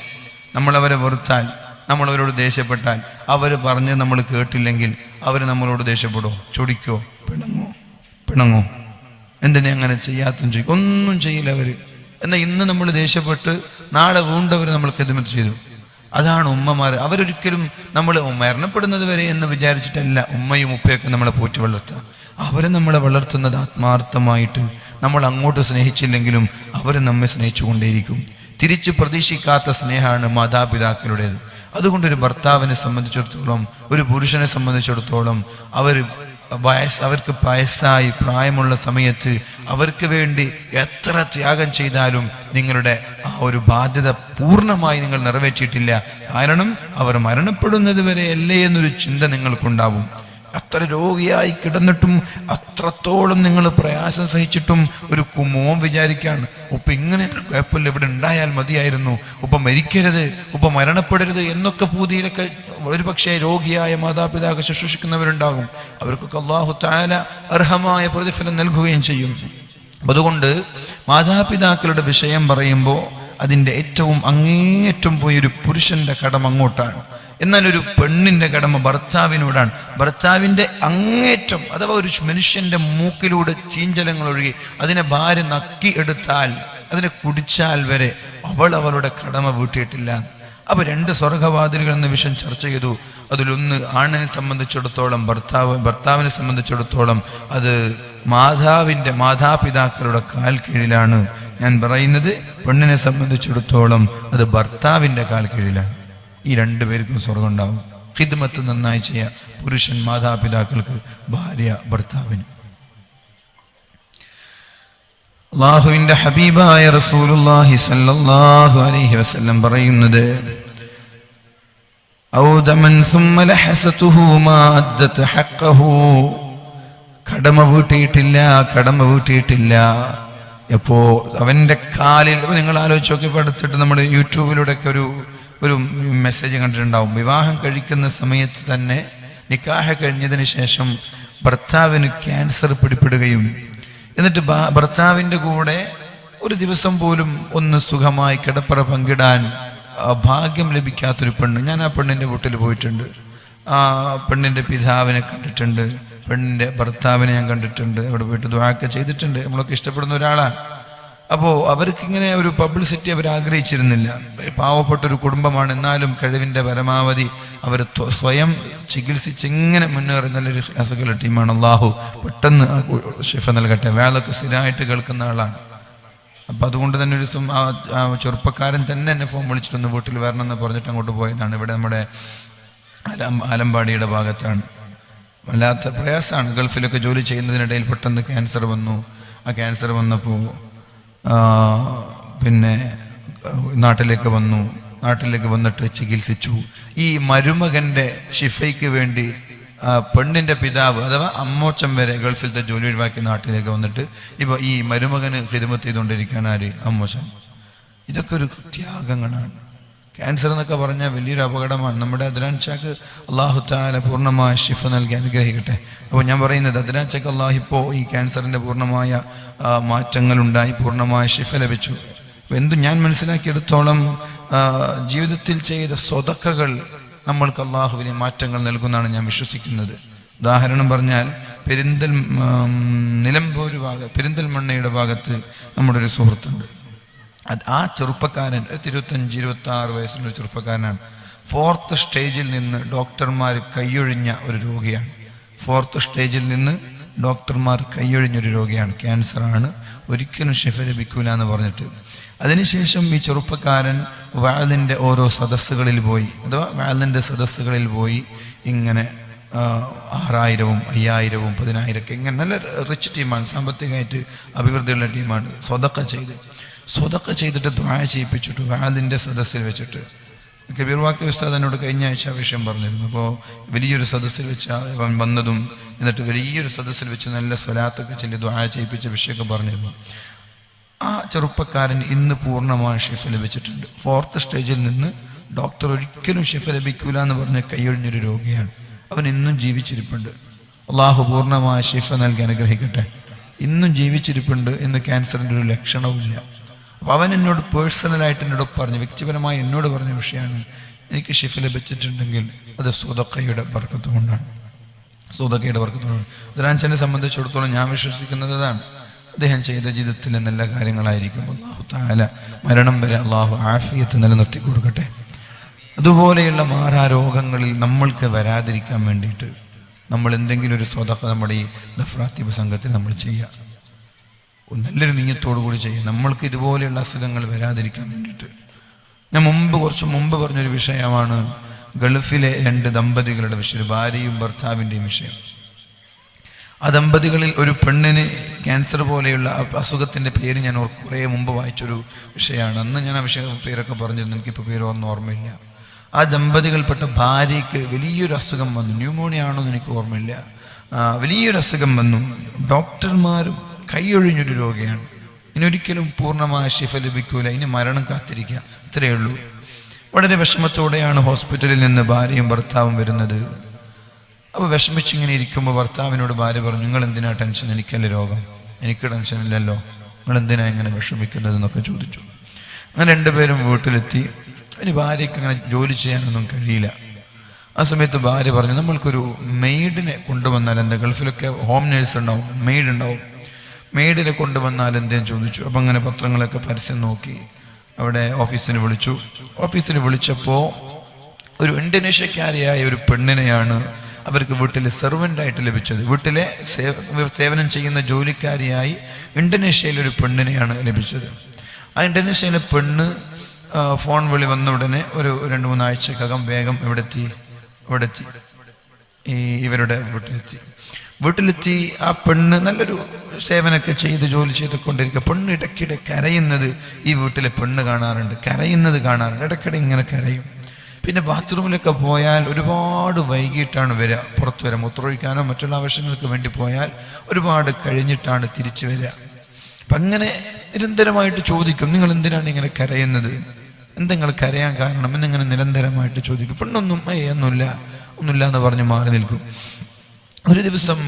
നമ്മളവരെ വെറുത്താൽ, നമ്മളവരോട് ദേഷ്യപ്പെട്ടാൽ, അവർ പറഞ്ഞ് നമ്മൾ കേട്ടില്ലെങ്കിൽ അവർ നമ്മളോട് ദേഷ്യപ്പെടോ? ചൊടിക്കോ? പിണങ്ങോ? എന്തിനാ അങ്ങനെ ചെയ്യാത്തും ചെയ്യും? ഒന്നും ചെയ്യില്ല അവർ. എന്നാൽ ഇന്ന് നമ്മൾ ദേഷ്യപ്പെട്ട് നാളെ വീണ്ടവർ നമ്മൾ ഖിദ്മത്ത് ചെയ്തു. അതാണ് ഉമ്മമാർ. അവരൊരിക്കലും നമ്മൾ മരണപ്പെടുന്നത് വരെ എന്ന് വിചാരിച്ചിട്ടല്ല ഉമ്മയും ഉപ്പയൊക്കെ നമ്മളെ പോറ്റി വളർത്തുക. അവർ നമ്മളെ വളർത്തുന്നത് ആത്മാർത്ഥമായിട്ട്. നമ്മൾ അങ്ങോട്ട് സ്നേഹിച്ചില്ലെങ്കിലും അവർ നമ്മെ സ്നേഹിച്ചു കൊണ്ടേയിരിക്കും. തിരിച്ച് പ്രതീക്ഷിക്കാത്ത സ്നേഹമാണ് മാതാപിതാക്കളുടേത്. അതുകൊണ്ടൊരു ഭർത്താവിനെ സംബന്ധിച്ചിടത്തോളം, ഒരു പുരുഷനെ സംബന്ധിച്ചിടത്തോളം അവർക്ക് വയസ്സായി പ്രായമുള്ള സമയത്ത് അവർക്ക് വേണ്ടി എത്ര ത്യാഗം ചെയ്താലും നിങ്ങളുടെ ആ ഒരു ബാധ്യത പൂർണ്ണമായി നിങ്ങൾ നിറവേറ്റിയിട്ടില്ല. കാരണം അവർ മരണപ്പെടുന്നത് വരെ അല്ലേ എന്നൊരു ചിന്ത നിങ്ങൾക്കുണ്ടാവും. അത്ര രോഗിയായി കിടന്നിട്ടും അത്രത്തോളം നിങ്ങൾ പ്രയാസം സഹിച്ചിട്ടും ഒരു മോൻ വിചാരിക്കാണ് ഉപ്പ ഇങ്ങനെ കുഴപ്പമില്ല, ഇവിടെ ഉണ്ടായാൽ മതിയായിരുന്നു, ഉപ്പ മരിക്കരുത്, ഉപ്പ മരണപ്പെടരുത് എന്നൊക്കെ പൂതിയിലൊക്കെ ഒരു പക്ഷേ രോഗിയായ മാതാപിതാക്കൾ ശുശ്രൂഷിക്കുന്നവരുണ്ടാകും. അവർക്കൊക്കെ അല്ലാഹു തആല അർഹമായ പ്രതിഫലം നൽകുകയും ചെയ്യും. അതുകൊണ്ട് മാതാപിതാക്കളുടെ വിഷയം പറയുമ്പോൾ അതിൻ്റെ ഏറ്റവും അങ്ങേയറ്റം പോയൊരു പുരുഷന്റെ കടമ അങ്ങോട്ടാണ്. എന്നാൽ ഒരു പെണ്ണിന്റെ കടമ ഭർത്താവിനോടാണ്. ഭർത്താവിൻ്റെ അങ്ങേറ്റം, അഥവാ ഒരു മനുഷ്യന്റെ മൂക്കിലൂടെ ചീഞ്ചലങ്ങൾ ഒഴുകി അതിനെ ഭാര്യ നക്കി എടുത്താൽ, അതിനെ കുടിച്ചാൽ വരെ അവളുടെ കടമ വീട്ടിയിട്ടില്ല. അപ്പോൾ 2 സ്വർഗവാതിലുകൾ എന്ന വിഷയം ചർച്ച ചെയ്തു. അതിലൊന്ന് ആണിനെ സംബന്ധിച്ചിടത്തോളം, ഭർത്താവിനെ സംബന്ധിച്ചിടത്തോളം അത് മാതാപിതാക്കളുടെ കാൽ കീഴിലാണ്. ഞാൻ പറയുന്നത് പെണ്ണിനെ സംബന്ധിച്ചിടത്തോളം അത് ഭർത്താവിൻ്റെ കാൽ കീഴിലാണ്. ഈ 2 പേർക്കും സ്വർഗം ഉണ്ടാവും. ഖിദ്മത്ത് നന്നായി ചെയ്യാം. പുരുഷൻ മാതാപിതാക്കൾക്ക്, ഭാര്യ ഭർത്താവിന്. അല്ലാഹുവിൻ്റെ ഹബീബായ റസൂലുള്ളാഹി സ്വല്ലല്ലാഹു അലൈഹി വസല്ലം പറയുന്നത്, ഔദമൻ സുമ്മ ലഹസതുഹു മാ അദ്ദത ഹഖഹു. കടമ വീട്ടിയിട്ടില്ല. എപ്പോ അവൻ്റെ കാലിൽ, നിങ്ങൾ ആലോചിച്ച് നോക്കി, അടുത്തിട്ട് നമ്മുടെ യൂട്യൂബിലൂടെയൊക്കെ ഒരു മെസ്സേജ് കണ്ടിട്ടുണ്ടാവും. വിവാഹം കഴിക്കുന്ന സമയത്ത് തന്നെ, നിക്കാഹ് കഴിഞ്ഞതിന് ശേഷം ഭർത്താവിന് ക്യാൻസർ പിടിപ്പെടുകയും എന്നിട്ട് ഭർത്താവിൻ്റെ കൂടെ ഒരു ദിവസം പോലും ഒന്ന് സുഖമായി കിടപ്പറ പങ്കിടാൻ ഭാഗ്യം ലഭിക്കാത്തൊരു പെണ്ണ്. ഞാൻ ആ പെണ്ണിൻ്റെ വീട്ടിൽ പോയിട്ടുണ്ട്. ആ പെണ്ണിൻ്റെ പിതാവിനെ കണ്ടിട്ടുണ്ട്, പെണ്ണിൻ്റെ ഭർത്താവിനെ ഞാൻ കണ്ടിട്ടുണ്ട്. അവിടെ പോയിട്ട് ദുആ ചെയ്തിട്ടുണ്ട്. നമ്മളൊക്കെ ഇഷ്ടപ്പെടുന്ന ഒരാളാണ്. അപ്പോൾ അവർക്കിങ്ങനെ ഒരു പബ്ലിസിറ്റി അവർ ആഗ്രഹിച്ചിരുന്നില്ല. പാവപ്പെട്ടൊരു കുടുംബമാണ്, എന്നാലും കഴിവിൻ്റെ പരമാവധി അവർ സ്വയം ചികിത്സിച്ച് ഇങ്ങനെ മുന്നേറി നല്ലൊരു അസുഖമുള്ള ടീമാണ്. അള്ളാഹു പെട്ടെന്ന് ശിഫ നൽകട്ടെ. വേളൊക്കെ സ്ഥിരമായിട്ട് കേൾക്കുന്ന ആളാണ്. അപ്പം അതുകൊണ്ട് തന്നെ ഒരു ദിവസം ആ ചെറുപ്പക്കാരൻ തന്നെ എന്നെ ഫോൺ വിളിച്ചിട്ടൊന്ന് വീട്ടിൽ വരണം എന്ന് പറഞ്ഞിട്ട് അങ്ങോട്ട് പോയതാണ്. ഇവിടെ നമ്മുടെ ആലമ്പാടിയുടെ ഭാഗത്താണ്. വല്ലാത്ത പ്രയാസമാണ്. ഗൾഫിലൊക്കെ ജോലി ചെയ്യുന്നതിനിടയിൽ പെട്ടെന്ന് ക്യാൻസർ വന്നു. ആ ക്യാൻസർ വന്നപ്പോൾ പിന്നെ നാട്ടിലേക്ക് വന്നിട്ട് ചികിത്സിച്ചു. ഈ മരുമകൻ്റെ ഷിഫയ്ക്ക് വേണ്ടി പെണ്ണിൻ്റെ പിതാവ് അഥവാ അമ്മോച്ചൻ വരെ ഗൾഫിലത്തെ ജോലി ഒഴിവാക്കി നാട്ടിലേക്ക് വന്നിട്ട് ഇപ്പോൾ ഈ മരുമകന് ഖിദ്മത്ത് ചെയ്തുകൊണ്ടിരിക്കുകയാണ്. ആര്? അമ്മോച്ചൻ. ഇതൊക്കെ ഒരു ത്യാഗങ്ങളാണ്. ക്യാൻസർ എന്നൊക്കെ പറഞ്ഞാൽ വലിയൊരു അപകടമാണ്. നമ്മുടെ അദ്നാൻ ഷാക്ക് അള്ളാഹു തആല പൂർണ്ണമായ ശിഫ നൽകി അനുഗ്രഹിക്കട്ടെ. അപ്പോൾ ഞാൻ പറയുന്നത് അദ്നാൻ ഷാക്ക് അള്ളാഹു ഇപ്പോൾ ഈ ക്യാൻസറിൻ്റെ പൂർണ്ണമായ മാറ്റങ്ങളുണ്ടായി, പൂർണ്ണമായ ശിഫ ലഭിച്ചു. എന്തു ഞാൻ മനസ്സിലാക്കിയെടുത്തോളം ജീവിതത്തിൽ ചെയ്ത സ്വതക്കകൾ നമ്മൾക്ക് അള്ളാഹു വലിയ മാറ്റങ്ങൾ നൽകുന്നതാണ് ഞാൻ വിശ്വസിക്കുന്നത്. ഉദാഹരണം പറഞ്ഞാൽ പെരിന്തൽമണ്ണയുടെ ഭാഗത്ത് നമ്മുടെ ഒരു സുഹൃത്തുണ്ട്. ആ ചെറുപ്പക്കാരൻ 25-26 വയസ്സുള്ള ചെറുപ്പക്കാരനാണ്. 4th സ്റ്റേജിൽ നിന്ന് ഡോക്ടർമാർ കൈയൊഴിഞ്ഞ ഒരു രോഗിയാണ്. 4th സ്റ്റേജിൽ നിന്ന് ഡോക്ടർമാർ കൈയൊഴിഞ്ഞൊരു രോഗിയാണ്. ക്യാൻസറാണ്, ഒരിക്കലും ശിഫ ലഭിക്കൂല എന്ന് പറഞ്ഞിട്ട്. അതിനുശേഷം ഈ ചെറുപ്പക്കാരൻ വാലിൻ്റെ ഓരോ സദസ്സുകളിൽ പോയി, അഥവാ വാലിൻ്റെ സദസ്സുകളിൽ പോയി ഇങ്ങനെ 6000, 5000, 10000 ഇങ്ങനെ നല്ല റിച്ച് ടീമാണ്, സാമ്പത്തികമായിട്ട് അഭിവൃദ്ധിയുള്ള ടീമാണ്. സ്വതക്ക ചെയ്തിട്ട് ദുആ ചെയ്യിപ്പിച്ചിട്ട് വാലിൻ്റെ സദസ്സിൽ വെച്ചിട്ട് കബീർ വാക്കി ഉസ്താദ് എന്നോട് കഴിഞ്ഞ ആഴ്ച ആ വിഷയം പറഞ്ഞിരുന്നു. അപ്പോൾ വലിയൊരു സദസ്സിൽ വെച്ച് അവൻ വന്നതും എന്നിട്ട് വലിയൊരു സദസ്സിൽ വെച്ച് നല്ല സ്വലാത്തൊക്കെ ചൊല്ലി ദുആ ചെയ്യിപ്പിച്ച വിഷയമൊക്കെ പറഞ്ഞിരുന്നു. ആ ചെറുപ്പക്കാരൻ ഇന്ന് പൂർണ്ണമായ ഷിഫ ലഭിച്ചിട്ടുണ്ട്. 4th സ്റ്റേജിൽ നിന്ന് ഡോക്ടർ ഒരിക്കലും ഷിഫ ലഭിക്കൂല എന്ന് പറഞ്ഞ കൈയൊഴിഞ്ഞൊരു രോഗിയാണ്. അവൻ ഇന്നും ജീവിച്ചിരിപ്പുണ്ട്. അള്ളാഹു പൂർണ്ണമായ ഷിഫ നൽകി അനുഗ്രഹിക്കട്ടെ. ഇന്നും ജീവിച്ചിരിപ്പുണ്ട് എന്ന് ക്യാൻസറിൻ്റെ ഒരു ലക്ഷണവുമില്ല. അപ്പോൾ അവൻ എന്നോട് പേഴ്സണലായിട്ട് എന്നോട് പറഞ്ഞു, വ്യക്തിപരമായി എന്നോട് പറഞ്ഞ വിഷയമാണ്, എനിക്ക് ഷിഫ ലഭിച്ചിട്ടുണ്ടെങ്കിൽ അത് സ്വതക്കയുടെ ബർക്കത്ത് കൊണ്ടാണ്. അതിനെ സംബന്ധിച്ചിടത്തോളം ഞാൻ വിശ്വസിക്കുന്നത് അതാണ്. അദ്ദേഹം ചെയ്ത ജീവിതത്തിലെ നല്ല കാര്യങ്ങളായിരിക്കും. അല്ലാഹു തആല മരണം വരെ അള്ളാഹു ആഫിയത്ത് നിലനിർത്തി കൊടുക്കട്ടെ. അതുപോലെയുള്ള മാറാരോഗങ്ങളിൽ നമ്മൾക്ക് വരാതിരിക്കാൻ വേണ്ടിയിട്ട് നമ്മൾ എന്തെങ്കിലും ഒരു സ്വതക്ക നമ്മുടെ ഈ ദഫ്രാത്തീബ് സംഘത്തിൽ നമ്മൾ ചെയ്യുക. നല്ലൊരു നീയത്തോടു കൂടി ചെയ്യുക, നമ്മൾക്ക് ഇതുപോലെയുള്ള അസുഖങ്ങൾ വരാതിരിക്കാൻ വേണ്ടിയിട്ട്. ഞാൻ കുറച്ച് മുമ്പ് പറഞ്ഞൊരു വിഷയമാണ് ഗൾഫിലെ 2 ദമ്പതികളുടെ വിഷയം, ഭാര്യയും ഭർത്താവിൻ്റെയും വിഷയം. ആ ദമ്പതികളിൽ ഒരു പെണ്ണിന് ക്യാൻസർ പോലെയുള്ള അസുഖത്തിൻ്റെ പേര് ഞാൻ കുറേ മുമ്പ് വായിച്ചൊരു വിഷയമാണ്. അന്ന് ഞാൻ ആ പേരൊക്കെ പറഞ്ഞിരുന്നു, എനിക്കിപ്പോൾ പേര് ഓർമ്മയില്ല. ആ ദമ്പതികൾപ്പെട്ട ഭാര്യയ്ക്ക് വലിയൊരു അസുഖം വന്നു. ന്യൂമോണിയ ആണോ എന്ന് എനിക്ക് ഓർമ്മയില്ല. വലിയൊരു അസുഖം വന്നു. ഡോക്ടർമാരും കൈയൊഴിഞ്ഞൊരു രോഗിയാണ്. ഇനിയൊരിക്കലും പൂർണ്ണമായ ശിഫ ലഭിക്കൂല, ഇനി മരണം കാത്തിരിക്കുക, ഇത്രയേ ഉള്ളൂ. വളരെ വിഷമത്തോടെയാണ് ഹോസ്പിറ്റലിൽ നിന്ന് ഭാര്യയും ഭർത്താവും വരുന്നത്. അപ്പോൾ വിഷമിച്ചിങ്ങനെ ഇരിക്കുമ്പോൾ ഭർത്താവിനോട് ഭാര്യ പറഞ്ഞു, നിങ്ങൾ എന്തിനാ ടെൻഷൻ, എനിക്കല്ലേ രോഗം, എനിക്ക് ടെൻഷനില്ലല്ലോ, നിങ്ങൾ എന്തിനാ ഇങ്ങനെ വിഷമിക്കുന്നത് എന്നൊക്കെ ചോദിച്ചു. അങ്ങനെ 2 പേരും വീട്ടിലെത്തി. ഇനി ഭാര്യയ്ക്ക് അങ്ങനെ ജോലി ചെയ്യാനൊന്നും കഴിയില്ല. ആ സമയത്ത് ഭാര്യ പറഞ്ഞു, നമ്മൾക്കൊരു മെയ്ഡിനെ കൊണ്ടുവന്നാൽ എന്താ, ഗൾഫിലൊക്കെ ഹോം നേഴ്സ് ഉണ്ടാവും, മെയ്ഡ് ഉണ്ടാവും, മെയ്ഡിനെ കൊണ്ടുവന്നാൽ എന്തേലും ചോദിച്ചു. അപ്പം അങ്ങനെ പത്രങ്ങളൊക്കെ പരസ്യം നോക്കി അവിടെ ഓഫീസിന് വിളിച്ചപ്പോൾ ഒരു ഇന്തോനേഷ്യക്കാരിയായ ഒരു പെണ്ണിനെയാണ് അവർക്ക് വീട്ടിൽ സെർവൻ്റായിട്ട് ലഭിച്ചത്. വീട്ടിലെ സേവനം ചെയ്യുന്ന ജോലിക്കാരിയായി ഇന്തോനേഷ്യയിലൊരു പെണ്ണിനെയാണ് ലഭിച്ചത്. ആ ഇന്തോനേഷ്യയിലെ പെണ്ണ് ഫോൺ വിളി വന്ന ഉടനെ ഒരു 2-3 ആഴ്ചക്കകം വേഗം ഇവിടെ എത്തി ഇവരുടെ വീട്ടിലെത്തി. ആ പെണ്ണ് നല്ലൊരു സേവനമൊക്കെ ചെയ്ത് ജോലി ചെയ്തുകൊണ്ടിരിക്കുക. പെണ്ണ് ഇടയ്ക്കിടെ കരയുന്നത് ഈ വീട്ടിലെ പെണ്ണ് കാണാറുണ്ട്, ഇടയ്ക്കിടെ ഇങ്ങനെ കരയും. പിന്നെ ബാത്റൂമിലൊക്കെ പോയാൽ ഒരുപാട് വൈകിട്ടാണ് പുറത്തു വരിക. മൂത്രമൊഴിക്കാനോ മറ്റുള്ള ആവശ്യങ്ങൾക്ക് വേണ്ടി പോയാൽ ഒരുപാട് കഴിഞ്ഞിട്ടാണ് തിരിച്ചു വരിക. അപ്പം അങ്ങനെ നിരന്തരമായിട്ട് ചോദിക്കും, നിങ്ങൾ എന്തിനാണ് ഇങ്ങനെ കരയുന്നത്, എന്തെങ്കിലും കരയാൻ കാരണം എന്നിങ്ങനെ നിരന്തരമായിട്ട് ചോദിക്കും. പെണ്ണൊന്നും ഒന്നുമില്ല എന്ന് പറഞ്ഞ് മാറി നിൽക്കും. ഒരു ദിവസം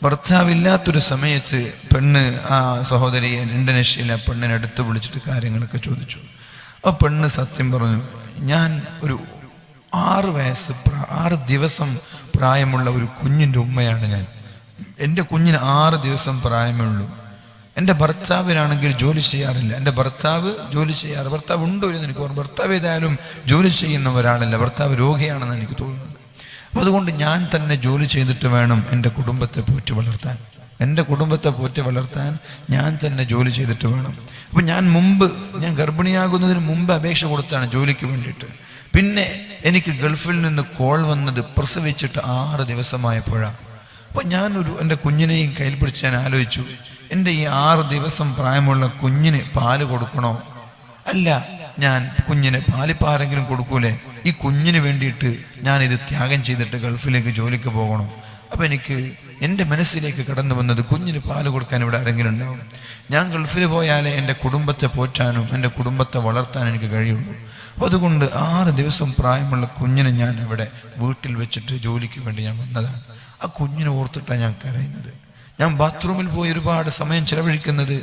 ഭർത്താവില്ലാത്തൊരു സമയത്ത് പെണ്ണ് ആ സഹോദരിയെ ഇന്തോനേഷ്യയിലെ ആ പെണ്ണിനെ അടുത്ത് വിളിച്ചിട്ട് കാര്യങ്ങളൊക്കെ ചോദിച്ചു. ആ പെണ്ണ് സത്യം പറഞ്ഞു, ഞാൻ ഒരു 6 ദിവസം പ്രായമുള്ള ഒരു കുഞ്ഞിൻ്റെ ഉമ്മയാണ് ഞാൻ. എൻ്റെ കുഞ്ഞിന് 6 ദിവസം പ്രായമേ ഉള്ളൂ. എൻ്റെ ഭർത്താവിനാണെങ്കിൽ ജോലി ചെയ്യാറില്ല. എൻ്റെ ഭർത്താവ് ജോലി ചെയ്യാറ്, ഭർത്താവ് ഉണ്ടോ എന്ന് എനിക്ക് ഓർമ്മ. ഭർത്താവ് ഏതായാലും ജോലി ചെയ്യുന്ന ഒരാളല്ല, ഭർത്താവ് രോഗിയാണെന്ന് എനിക്ക് തോന്നുന്നത്. അപ്പോൾ അതുകൊണ്ട് ഞാൻ തന്നെ ജോലി ചെയ്തിട്ട് വേണം എൻ്റെ കുടുംബത്തെ പോറ്റി വളർത്താൻ. എൻ്റെ കുടുംബത്തെ പോറ്റി വളർത്താൻ ഞാൻ തന്നെ ജോലി ചെയ്തിട്ട് വേണം. അപ്പം ഞാൻ ഗർഭിണിയാകുന്നതിന് മുമ്പ് അപേക്ഷ കൊടുത്താണ് ജോലിക്ക് വേണ്ടിയിട്ട്. പിന്നെ എനിക്ക് ഗൾഫിൽ നിന്ന് കോൾ വന്നത് പ്രസവിച്ചിട്ട് 6 ദിവസമായപ്പോഴാണ്. അപ്പോൾ എൻ്റെ കുഞ്ഞിനെയും കയ്യിൽ പിടിച്ച് ഞാൻ ആലോചിച്ചു, എൻ്റെ ഈ 6 ദിവസം പ്രായമുള്ള കുഞ്ഞിന് പാല് കൊടുക്കണോ? അല്ല, ഞാൻ കുഞ്ഞിന് പാലിപ്പോൾ ആരെങ്കിലും കൊടുക്കൂലേ? ഈ കുഞ്ഞിന് വേണ്ടിയിട്ട് ഞാനിത് ത്യാഗം ചെയ്തിട്ട് ഗൾഫിലേക്ക് ജോലിക്ക് പോകണം. അപ്പം എൻ്റെ മനസ്സിലേക്ക് കടന്നു വന്നത്, കുഞ്ഞിന് പാല് കൊടുക്കാൻ ഇവിടെ ആരെങ്കിലും ഉണ്ടാവും. ഞാൻ ഗൾഫിൽ പോയാലേ എൻ്റെ കുടുംബത്തെ പോറ്റാനും എൻ്റെ കുടുംബത്തെ വളർത്താനും എനിക്ക് കഴിയുള്ളൂ. അപ്പോൾ അതുകൊണ്ട് 6 ദിവസം പ്രായമുള്ള കുഞ്ഞിനെ ഞാൻ ഇവിടെ വീട്ടിൽ വെച്ചിട്ട് ജോലിക്ക് വേണ്ടി ഞാൻ വന്നതാണ്. ആ കുഞ്ഞിനെ ഓർത്തിട്ടാണ് ഞാൻ കരയുന്നത്. ഞാൻ ബാത്റൂമിൽ പോയി ഒരുപാട് സമയം ചെലവഴിക്കുന്നത്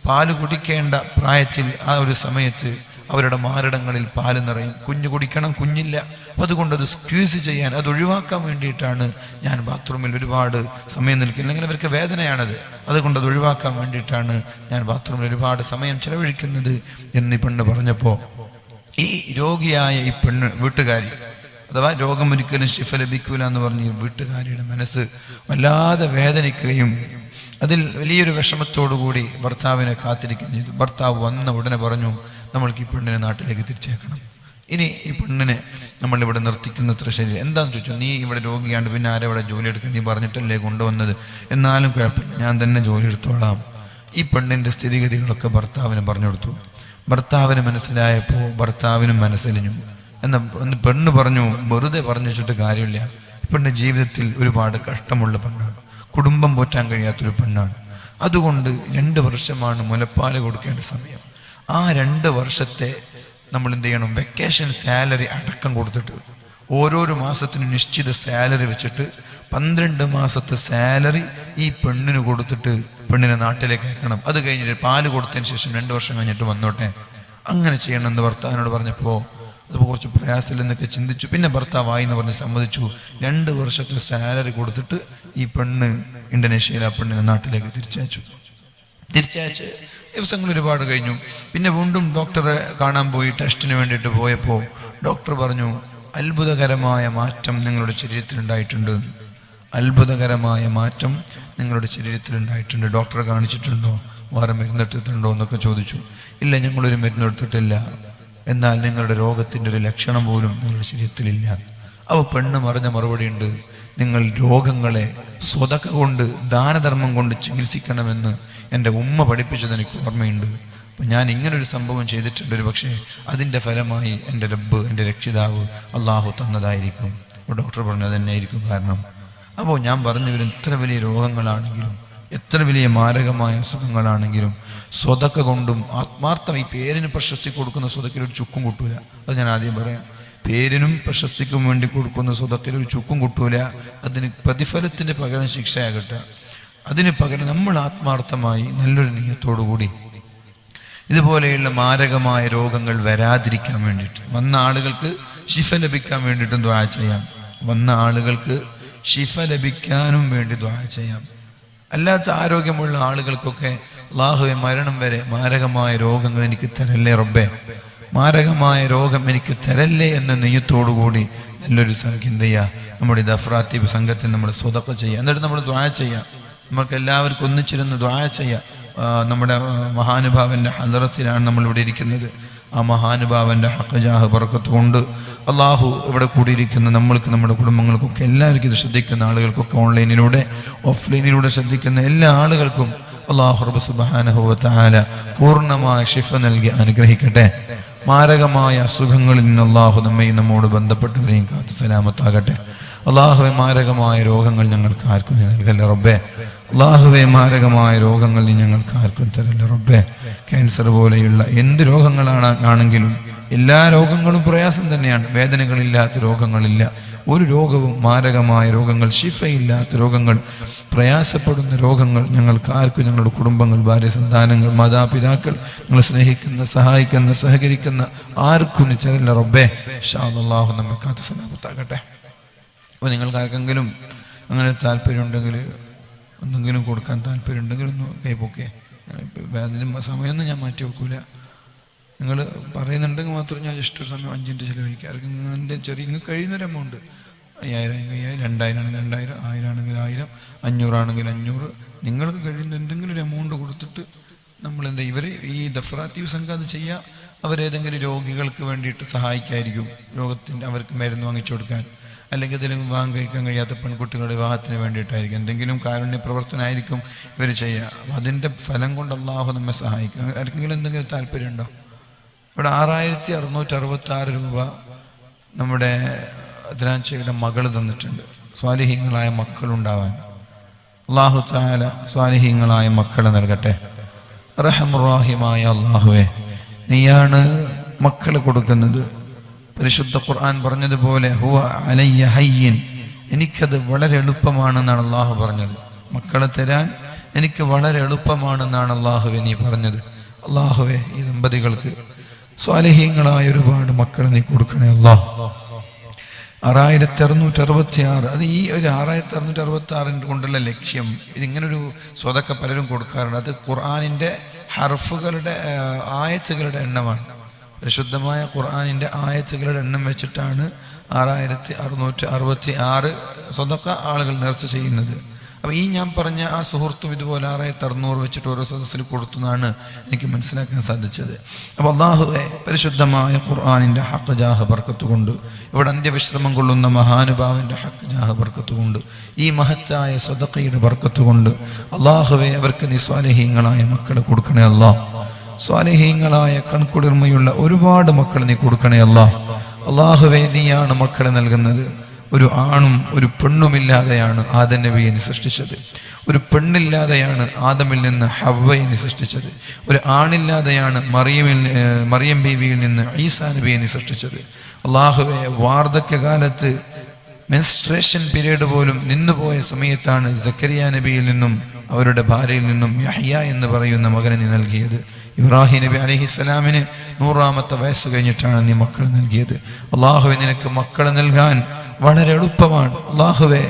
പാല് കുടിക്കേണ്ട പ്രായത്തിൽ ആ ഒരു സമയത്ത് അവരുടെ മാരടങ്ങളിൽ പാല് നിറയും. കുഞ്ഞ് കുടിക്കണം, കുഞ്ഞില്ല. അപ്പം അതുകൊണ്ട് അത് സ്ക്വീസ് ചെയ്യാൻ, അത് ഒഴിവാക്കാൻ വേണ്ടിയിട്ടാണ് ഞാൻ ബാത്റൂമിൽ ഒരുപാട് സമയം നിൽക്കുന്നത്. അല്ലെങ്കിൽ അവർക്ക് വേദനയാണത്. അതുകൊണ്ട് അത് ഒഴിവാക്കാൻ വേണ്ടിയിട്ടാണ് ഞാൻ ബാത്റൂമിൽ ഒരുപാട് സമയം ചെലവഴിക്കുന്നത് എന്ന് ഈ പെണ്ണ് പറഞ്ഞപ്പോൾ, ഈ രോഗിയായ ഈ വീട്ടുകാരി, അഥവാ രോഗം ഒരിക്കലും ശിഫ ലഭിക്കൂല എന്ന് പറഞ്ഞ് ഈ വീട്ടുകാരിയുടെ മനസ്സ് വല്ലാതെ വേദനിക്കുകയും അതിൽ വലിയൊരു വിഷമത്തോടുകൂടി ഭർത്താവിനെ കാത്തിരിക്കുകയും ചെയ്തു. ഭർത്താവ് വന്ന ഉടനെ പറഞ്ഞു, നമ്മൾക്ക് ഈ പെണ്ണിനെ നാട്ടിലേക്ക് തിരിച്ചേക്കണം. ഇനി ഈ പെണ്ണിനെ നമ്മളിവിടെ നിർത്തിക്കുന്നത്ര ശരി. എന്താണെന്ന് ചോദിച്ചു, നീ ഇവിടെ രോഗിയാണ്ട് പിന്നെ ആരെവിടെ ജോലി എടുക്കാൻ നീ പറഞ്ഞിട്ടല്ലേ കൊണ്ടുവന്നത്? എന്നാലും കുഴപ്പമില്ല, ഞാൻ തന്നെ ജോലി എടുത്തോളാം. ഈ പെണ്ണിൻ്റെ സ്ഥിതിഗതികളൊക്കെ ഭർത്താവിന് പറഞ്ഞു കൊടുത്തു. ഭർത്താവിന് മനസ്സിലായപ്പോൾ ഭർത്താവിനും മനസ്സിലിഞ്ഞു. എന്ന് പെണ്ണ് പറഞ്ഞു, വെറുതെ പറഞ്ഞു വെച്ചിട്ട് കാര്യമില്ല. പെണ്ണ് ജീവിതത്തിൽ ഒരുപാട് കഷ്ടമുള്ള പെണ്ണാണ്, കുടുംബം പോറ്റാൻ കഴിയാത്തൊരു പെണ്ണാണ്. അതുകൊണ്ട് 2 വർഷമാണ് മുലപ്പാല് കൊടുക്കേണ്ട സമയം. ആ 2 വർഷത്തെ നമ്മൾ എന്ത് ചെയ്യണം? വെക്കേഷൻ സാലറി അടക്കം കൊടുത്തിട്ട് ഓരോരോ മാസത്തിനും നിശ്ചിത സാലറി വെച്ചിട്ട് 12 മാസത്തെ സാലറി ഈ പെണ്ണിന് കൊടുത്തിട്ട് പെണ്ണിനെ നാട്ടിലേക്ക് അയക്കണം. അത് കഴിഞ്ഞിട്ട് പാല് കൊടുത്തതിന് ശേഷം 2 വർഷം കഴിഞ്ഞിട്ട് വന്നോട്ടെ. അങ്ങനെ ചെയ്യണമെന്ന് ഭർത്താവിനോട് പറഞ്ഞപ്പോൾ അതിപ്പോൾ കുറച്ച് പ്രയാസത്തിൽ എന്നൊക്കെ ചിന്തിച്ചു. പിന്നെ ഭർത്താവായി എന്ന് പറഞ്ഞ് സമ്മതിച്ചു. 2 വർഷത്തെ സാലറി കൊടുത്തിട്ട് ഈ പെണ്ണ് ഇന്തോനേഷ്യയിൽ ആ പെണ്ണിനെ നാട്ടിലേക്ക് തിരിച്ചയച്ചു. ദിവസങ്ങൾ ഒരുപാട് കഴിഞ്ഞു. പിന്നെ വീണ്ടും ഡോക്ടറെ കാണാൻ പോയി ടെസ്റ്റിന് വേണ്ടിയിട്ട് പോയപ്പോൾ ഡോക്ടർ പറഞ്ഞു, അത്ഭുതകരമായ മാറ്റം നിങ്ങളുടെ ശരീരത്തിലുണ്ടായിട്ടുണ്ട്. അത്ഭുതകരമായ മാറ്റം നിങ്ങളുടെ ശരീരത്തിലുണ്ടായിട്ടുണ്ട്. ഡോക്ടറെ കാണിച്ചിട്ടുണ്ടോ? വേറെ മരുന്നെടുത്തിട്ടുണ്ടോ എന്നൊക്കെ ചോദിച്ചു. ഇല്ല, ഞങ്ങളൊരു മരുന്നെടുത്തിട്ടില്ല. എന്നാൽ നിങ്ങളുടെ രോഗത്തിൻ്റെ ഒരു ലക്ഷണം പോലും നിങ്ങളുടെ ശരീരത്തിലില്ല. അപ്പോൾ പെണ്ണ് പറഞ്ഞ മറുപടി ഉണ്ട്, നിങ്ങൾ രോഗങ്ങളെ സ്വതക്ക കൊണ്ട്, ദാനധർമ്മം കൊണ്ട് ചികിത്സിക്കണമെന്ന് എൻ്റെ ഉമ്മ പഠിപ്പിച്ചത് എനിക്ക് ഓർമ്മയുണ്ട്. അപ്പം ഞാൻ ഇങ്ങനൊരു സംഭവം ചെയ്തിട്ടുണ്ട്. ഒരു പക്ഷേ അതിൻ്റെ ഫലമായി എൻ്റെ റബ്ബ്, എൻ്റെ രക്ഷിതാവ് അള്ളാഹു തന്നതായിരിക്കും. അപ്പോൾ ഡോക്ടർ പറഞ്ഞു അതന്നെ ആയിരിക്കും കാരണം. അപ്പോൾ ഞാൻ പറഞ്ഞു വരുന്ന എത്ര വലിയ രോഗങ്ങളാണെങ്കിലും, എത്ര വലിയ മാരകമായ അസുഖങ്ങളാണെങ്കിലും സ്വതക്ക കൊണ്ടും ആത്മാർത്ഥം, ഈ പേരിന് പ്രശസ്തി കൊടുക്കുന്ന സ്വതക്കിൽ ഒരു ചുക്കും കിട്ടൂല. അത് ഞാൻ ആദ്യം പറയാം. പേരിനും പ്രശസ്തിക്കും വേണ്ടി കൊടുക്കുന്ന സ്വതക്കിൽ ഒരു ചുക്കും കിട്ടൂല. അതിന് പ്രതിഫലത്തിന് പകരം ശിക്ഷയാകട്ടെ. അതിന് പകരം നമ്മൾ ആത്മാർത്ഥമായി നല്ലൊരു നിയത്തോടുകൂടി ഇതുപോലെയുള്ള മാരകമായ രോഗങ്ങൾ വരാതിരിക്കാൻ വേണ്ടിയിട്ട്, വന്ന ആളുകൾക്ക് ശിഫ ലഭിക്കാൻ വേണ്ടിയിട്ടും ദുആ ചെയ്യാം. വന്ന ആളുകൾക്ക് ശിഫ ലഭിക്കാനും വേണ്ടി ദുആ ചെയ്യാം. അല്ലാത്ത ആരോഗ്യമുള്ള ആളുകൾക്കൊക്കെ അല്ലാഹുവേ മരണം വരെ മാരകമായ രോഗങ്ങൾ എനിക്ക് തരല്ലേ റബ്ബേ, മാരകമായ രോഗം എനിക്ക് തരല്ലേ എന്ന നെയ്യത്തോടുകൂടി നല്ലൊരു എന്ത് ചെയ്യുക, നമ്മുടെ ദഫ്രാത്തീബ് സംഘത്തിൽ നമ്മൾ സ്വതക്ക ചെയ്യുക. എന്നിട്ട് നമ്മൾ ദുആ ചെയ്യുക. നമുക്ക് എല്ലാവർക്കും ഒന്നിച്ചിരുന്ന് ദുആ ചെയ്യുക. നമ്മുടെ മഹാനുഭാവൻ്റെ ഹദറത്തിലാണ് നമ്മളിവിടെ ഇരിക്കുന്നത്. ആ മഹാനുഭാവൻ്റെ ഹഖജാഹ് ബർക്കത്ത് കൊണ്ട് അള്ളാഹു ഇവിടെ കൂടിയിരിക്കുന്ന നമ്മൾക്ക്, നമ്മുടെ കുടുംബങ്ങൾക്കൊക്കെ, എല്ലാവർക്കും ഇത് ശ്രദ്ധിക്കുന്ന ആളുകൾക്കൊക്കെ, ഓൺലൈനിലൂടെ ഓഫ്ലൈനിലൂടെ ശ്രദ്ധിക്കുന്ന എല്ലാ ആളുകൾക്കും അള്ളാഹു റബ്ബ് സുബ്ഹാനഹു വ തആല പൂർണ്ണമായ ശിഫ നൽകി അനുഗ്രഹിക്കട്ടെ. മാരകമായ അസുഖങ്ങളിൽ നിന്ന് അള്ളാഹു നമ്മയും നമ്മോട് ബന്ധപ്പെട്ടവരെയും കാത്തു സലാമത്താകട്ടെ. അള്ളാഹുവെ മാരകമായ രോഗങ്ങൾ ഞങ്ങൾക്ക് ആർക്കും നൽകല്ല റബ്ബേ. അള്ളാഹുവെ മാരകമായ രോഗങ്ങൾ നീ ഞങ്ങൾക്ക് ആർക്കും തരല്ല റബ്ബേ. ക്യാൻസർ പോലെയുള്ള എന്ത് രോഗങ്ങളാണെങ്കിലും എല്ലാ രോഗങ്ങളും പ്രയാസം തന്നെയാണ്. വേദനകളില്ലാത്ത രോഗങ്ങളില്ല. ഒരു രോഗവും, മാരകമായ രോഗങ്ങൾ, ശിഫയില്ലാത്ത രോഗങ്ങൾ, പ്രയാസപ്പെടുന്ന രോഗങ്ങൾ ഞങ്ങൾക്ക് ആർക്കും, ഞങ്ങളുടെ കുടുംബങ്ങൾ, ഭാര്യ, സന്താനങ്ങൾ, മാതാപിതാക്കൾ, ഞങ്ങൾ സ്നേഹിക്കുന്ന, സഹായിക്കുന്ന, സഹകരിക്കുന്ന ആർക്കും ചെറിയ റബ്ബേ ഇൻഷാ അല്ലാഹു നമ്മെ കാത്ത് സലാമത്താകട്ടെ. അപ്പോൾ നിങ്ങൾക്ക് ആർക്കെങ്കിലും അങ്ങനെ താല്പര്യമുണ്ടെങ്കിൽ, എന്തെങ്കിലും കൊടുക്കാൻ താല്പര്യമുണ്ടെങ്കിൽ ഒന്ന് കൈപ്പൊക്കെ. അതിന് സമയമൊന്നും ഞാൻ മാറ്റി വെക്കൂല. നിങ്ങൾ പറയുന്നുണ്ടെങ്കിൽ മാത്രം ഞാൻ ജസ്റ്റ് ഒരു സമയം 5 മിനിറ്റ് ചിലവഴിക്കുക. ആർക്കെങ്കിലും എൻ്റെ ചെറിയ നിങ്ങൾക്ക് കഴിയുന്നൊരു എമൗണ്ട്, 5000 ആണെങ്കിൽ 2000 ആണെങ്കിൽ 2000, 1000 ആണെങ്കിൽ 1000, 500 ആണെങ്കിൽ 500, നിങ്ങൾക്ക് കഴിയുന്ന എന്തെങ്കിലും ഒരു എമൗണ്ട് കൊടുത്തിട്ട് നമ്മളെന്താ ഈ ദഫ്രാത്തീവ് സംഘം അത് ചെയ്യുക. അവരേതെങ്കിലും രോഗികൾക്ക് വേണ്ടിയിട്ട് സഹായിക്കായിരിക്കും, രോഗത്തിൻ്റെ അവർക്ക് മരുന്ന് വാങ്ങിച്ചു കൊടുക്കാൻ, അല്ലെങ്കിൽ എന്തെങ്കിലും വിവാഹം കഴിക്കാൻ കഴിയാത്ത പെൺകുട്ടികളുടെ വിവാഹത്തിന് വേണ്ടിയിട്ടായിരിക്കും, എന്തെങ്കിലും കാരുണ്യ പ്രവർത്തനമായിരിക്കും ഇവർ ചെയ്യുക. അതിൻ്റെ ഫലം കൊണ്ട് അള്ളാഹു നമ്മെ സഹായിക്കും. ആർക്കെങ്കിലും എന്തെങ്കിലും താല്പര്യമുണ്ടോ? ഇവിടെ 6666 രൂപ നമ്മുടെ അദ്നാൻഷയുടെ മകൾ തന്നിട്ടുണ്ട്, സ്വാലിഹീങ്ങളായ മക്കളുണ്ടാവാൻ. അള്ളാഹു തആല സ്വാലിഹീങ്ങളായ മക്കളെ നൽകട്ടെ. റഹ്മാനിയായ അള്ളാഹുവേ, നീയാണ് മക്കളെ കൊടുക്കുന്നത്. പരിശുദ്ധ ഖുർആൻ പറഞ്ഞതുപോലെ ഹുവ അലയ്യ ഹയ്യിൻ, എനിക്കത് വളരെ എളുപ്പമാണെന്നാണ് അള്ളാഹു പറഞ്ഞത്. മക്കളെ തരാൻ എനിക്ക് വളരെ എളുപ്പമാണെന്നാണ് അള്ളാഹുവെ നീ പറഞ്ഞത്. അള്ളാഹുവെ, ഈ ദമ്പതികൾക്ക് സ്വാലിഹീങ്ങളായ ഒരുപാട് മക്കളെ നീ കൊടുക്കണേ അല്ലാഹ്. 6666, അത് ഈ ഒരു 6666 കൊണ്ടുള്ള ലക്ഷ്യം. ഇതിങ്ങനൊരു സ്വതക്ക പലരും കൊടുക്കാറുണ്ട്. അത് ഖുർആനിൻ്റെ ഹർഫുകളുടെ, ആയത്തുകളുടെ എണ്ണമാണ്. പരിശുദ്ധമായ ഖുർആനിൻ്റെ ആയത്തുകളുടെ എണ്ണം വെച്ചിട്ടാണ് 6666 സ്വതക്ക ആളുകൾ നേർച്ച ചെയ്യുന്നത്. അപ്പോൾ ഈ ഞാൻ പറഞ്ഞ ആ സുഹൃത്തും ഇതുപോലെ 6600 വെച്ചിട്ട് ഓരോ സദസ്സിൽ കൊടുത്തുന്നാണ് എനിക്ക് മനസ്സിലാക്കാൻ സാധിച്ചത്. അപ്പോൾ അല്ലാഹുവേ, പരിശുദ്ധമായ ഖുർആനിൻ്റെ ഹഖ് ജാഹ ബർക്കത്ത് കൊണ്ട്, ഇവിടെ അന്ത്യവിശ്രമം കൊള്ളുന്ന മഹാനുഭാവൻ്റെ ഹഖ് ജാഹ ബർക്കത്ത് കൊണ്ട്, ഈ മഹത്തായ സ്വതക്കയുടെ ബർക്കത്ത് കൊണ്ട് അല്ലാഹുവേ, അവർക്ക് നീ സ്വാലിഹീങ്ങളായ മക്കളെ കൊടുക്കണേ അല്ലാഹ്. സ്വാലിഹീങ്ങളായ കൺകുളിർമയുള്ള ഒരുപാട് മക്കളെ നീ കൊടുക്കണേ അല്ലാഹ്. അല്ലാഹുവേ, നീയാണ് മക്കളെ നൽകുന്നത്. ഒരു ആണും ഒരു പെണ്ണുമില്ലാതെയാണ് ആദം നബിയെ നീ സൃഷ്ടിച്ചത്. ഒരു പെണ്ണില്ലാതെയാണ് ആദമിൽ നിന്ന് ഹവ്വയെ നീ സൃഷ്ടിച്ചത്. ഒരു ആണില്ലാതെയാണ് മറിയം ബീവിയിൽ നിന്ന് ഈസാ നബിയെ നീ സൃഷ്ടിച്ചത്. അല്ലാഹുവേ, വാർദ്ധക്യകാലത്ത് മെൻസ്ട്രേഷൻ പീരീഡ് പോലും നിന്നുപോയ സമയത്താണ് സക്കരിയ നബിയിൽ നിന്നും അവരുടെ ഭാര്യയിൽ നിന്നും യഹ്യ എന്ന് പറയുന്ന മകനെ നീ നൽകിയത്. ഇബ്രാഹിം നബി അലൈഹിസ്സലാമിന് 100ാമത്തെ വയസ്സ് കഴിഞ്ഞിട്ടാണ് നീ മക്കളെ നൽകിയത്. അല്ലാഹുവേ, നിനക്ക് മക്കളെ നൽകാൻ വളരെ എളുപ്പമാണ്. അല്ലാഹുവേ,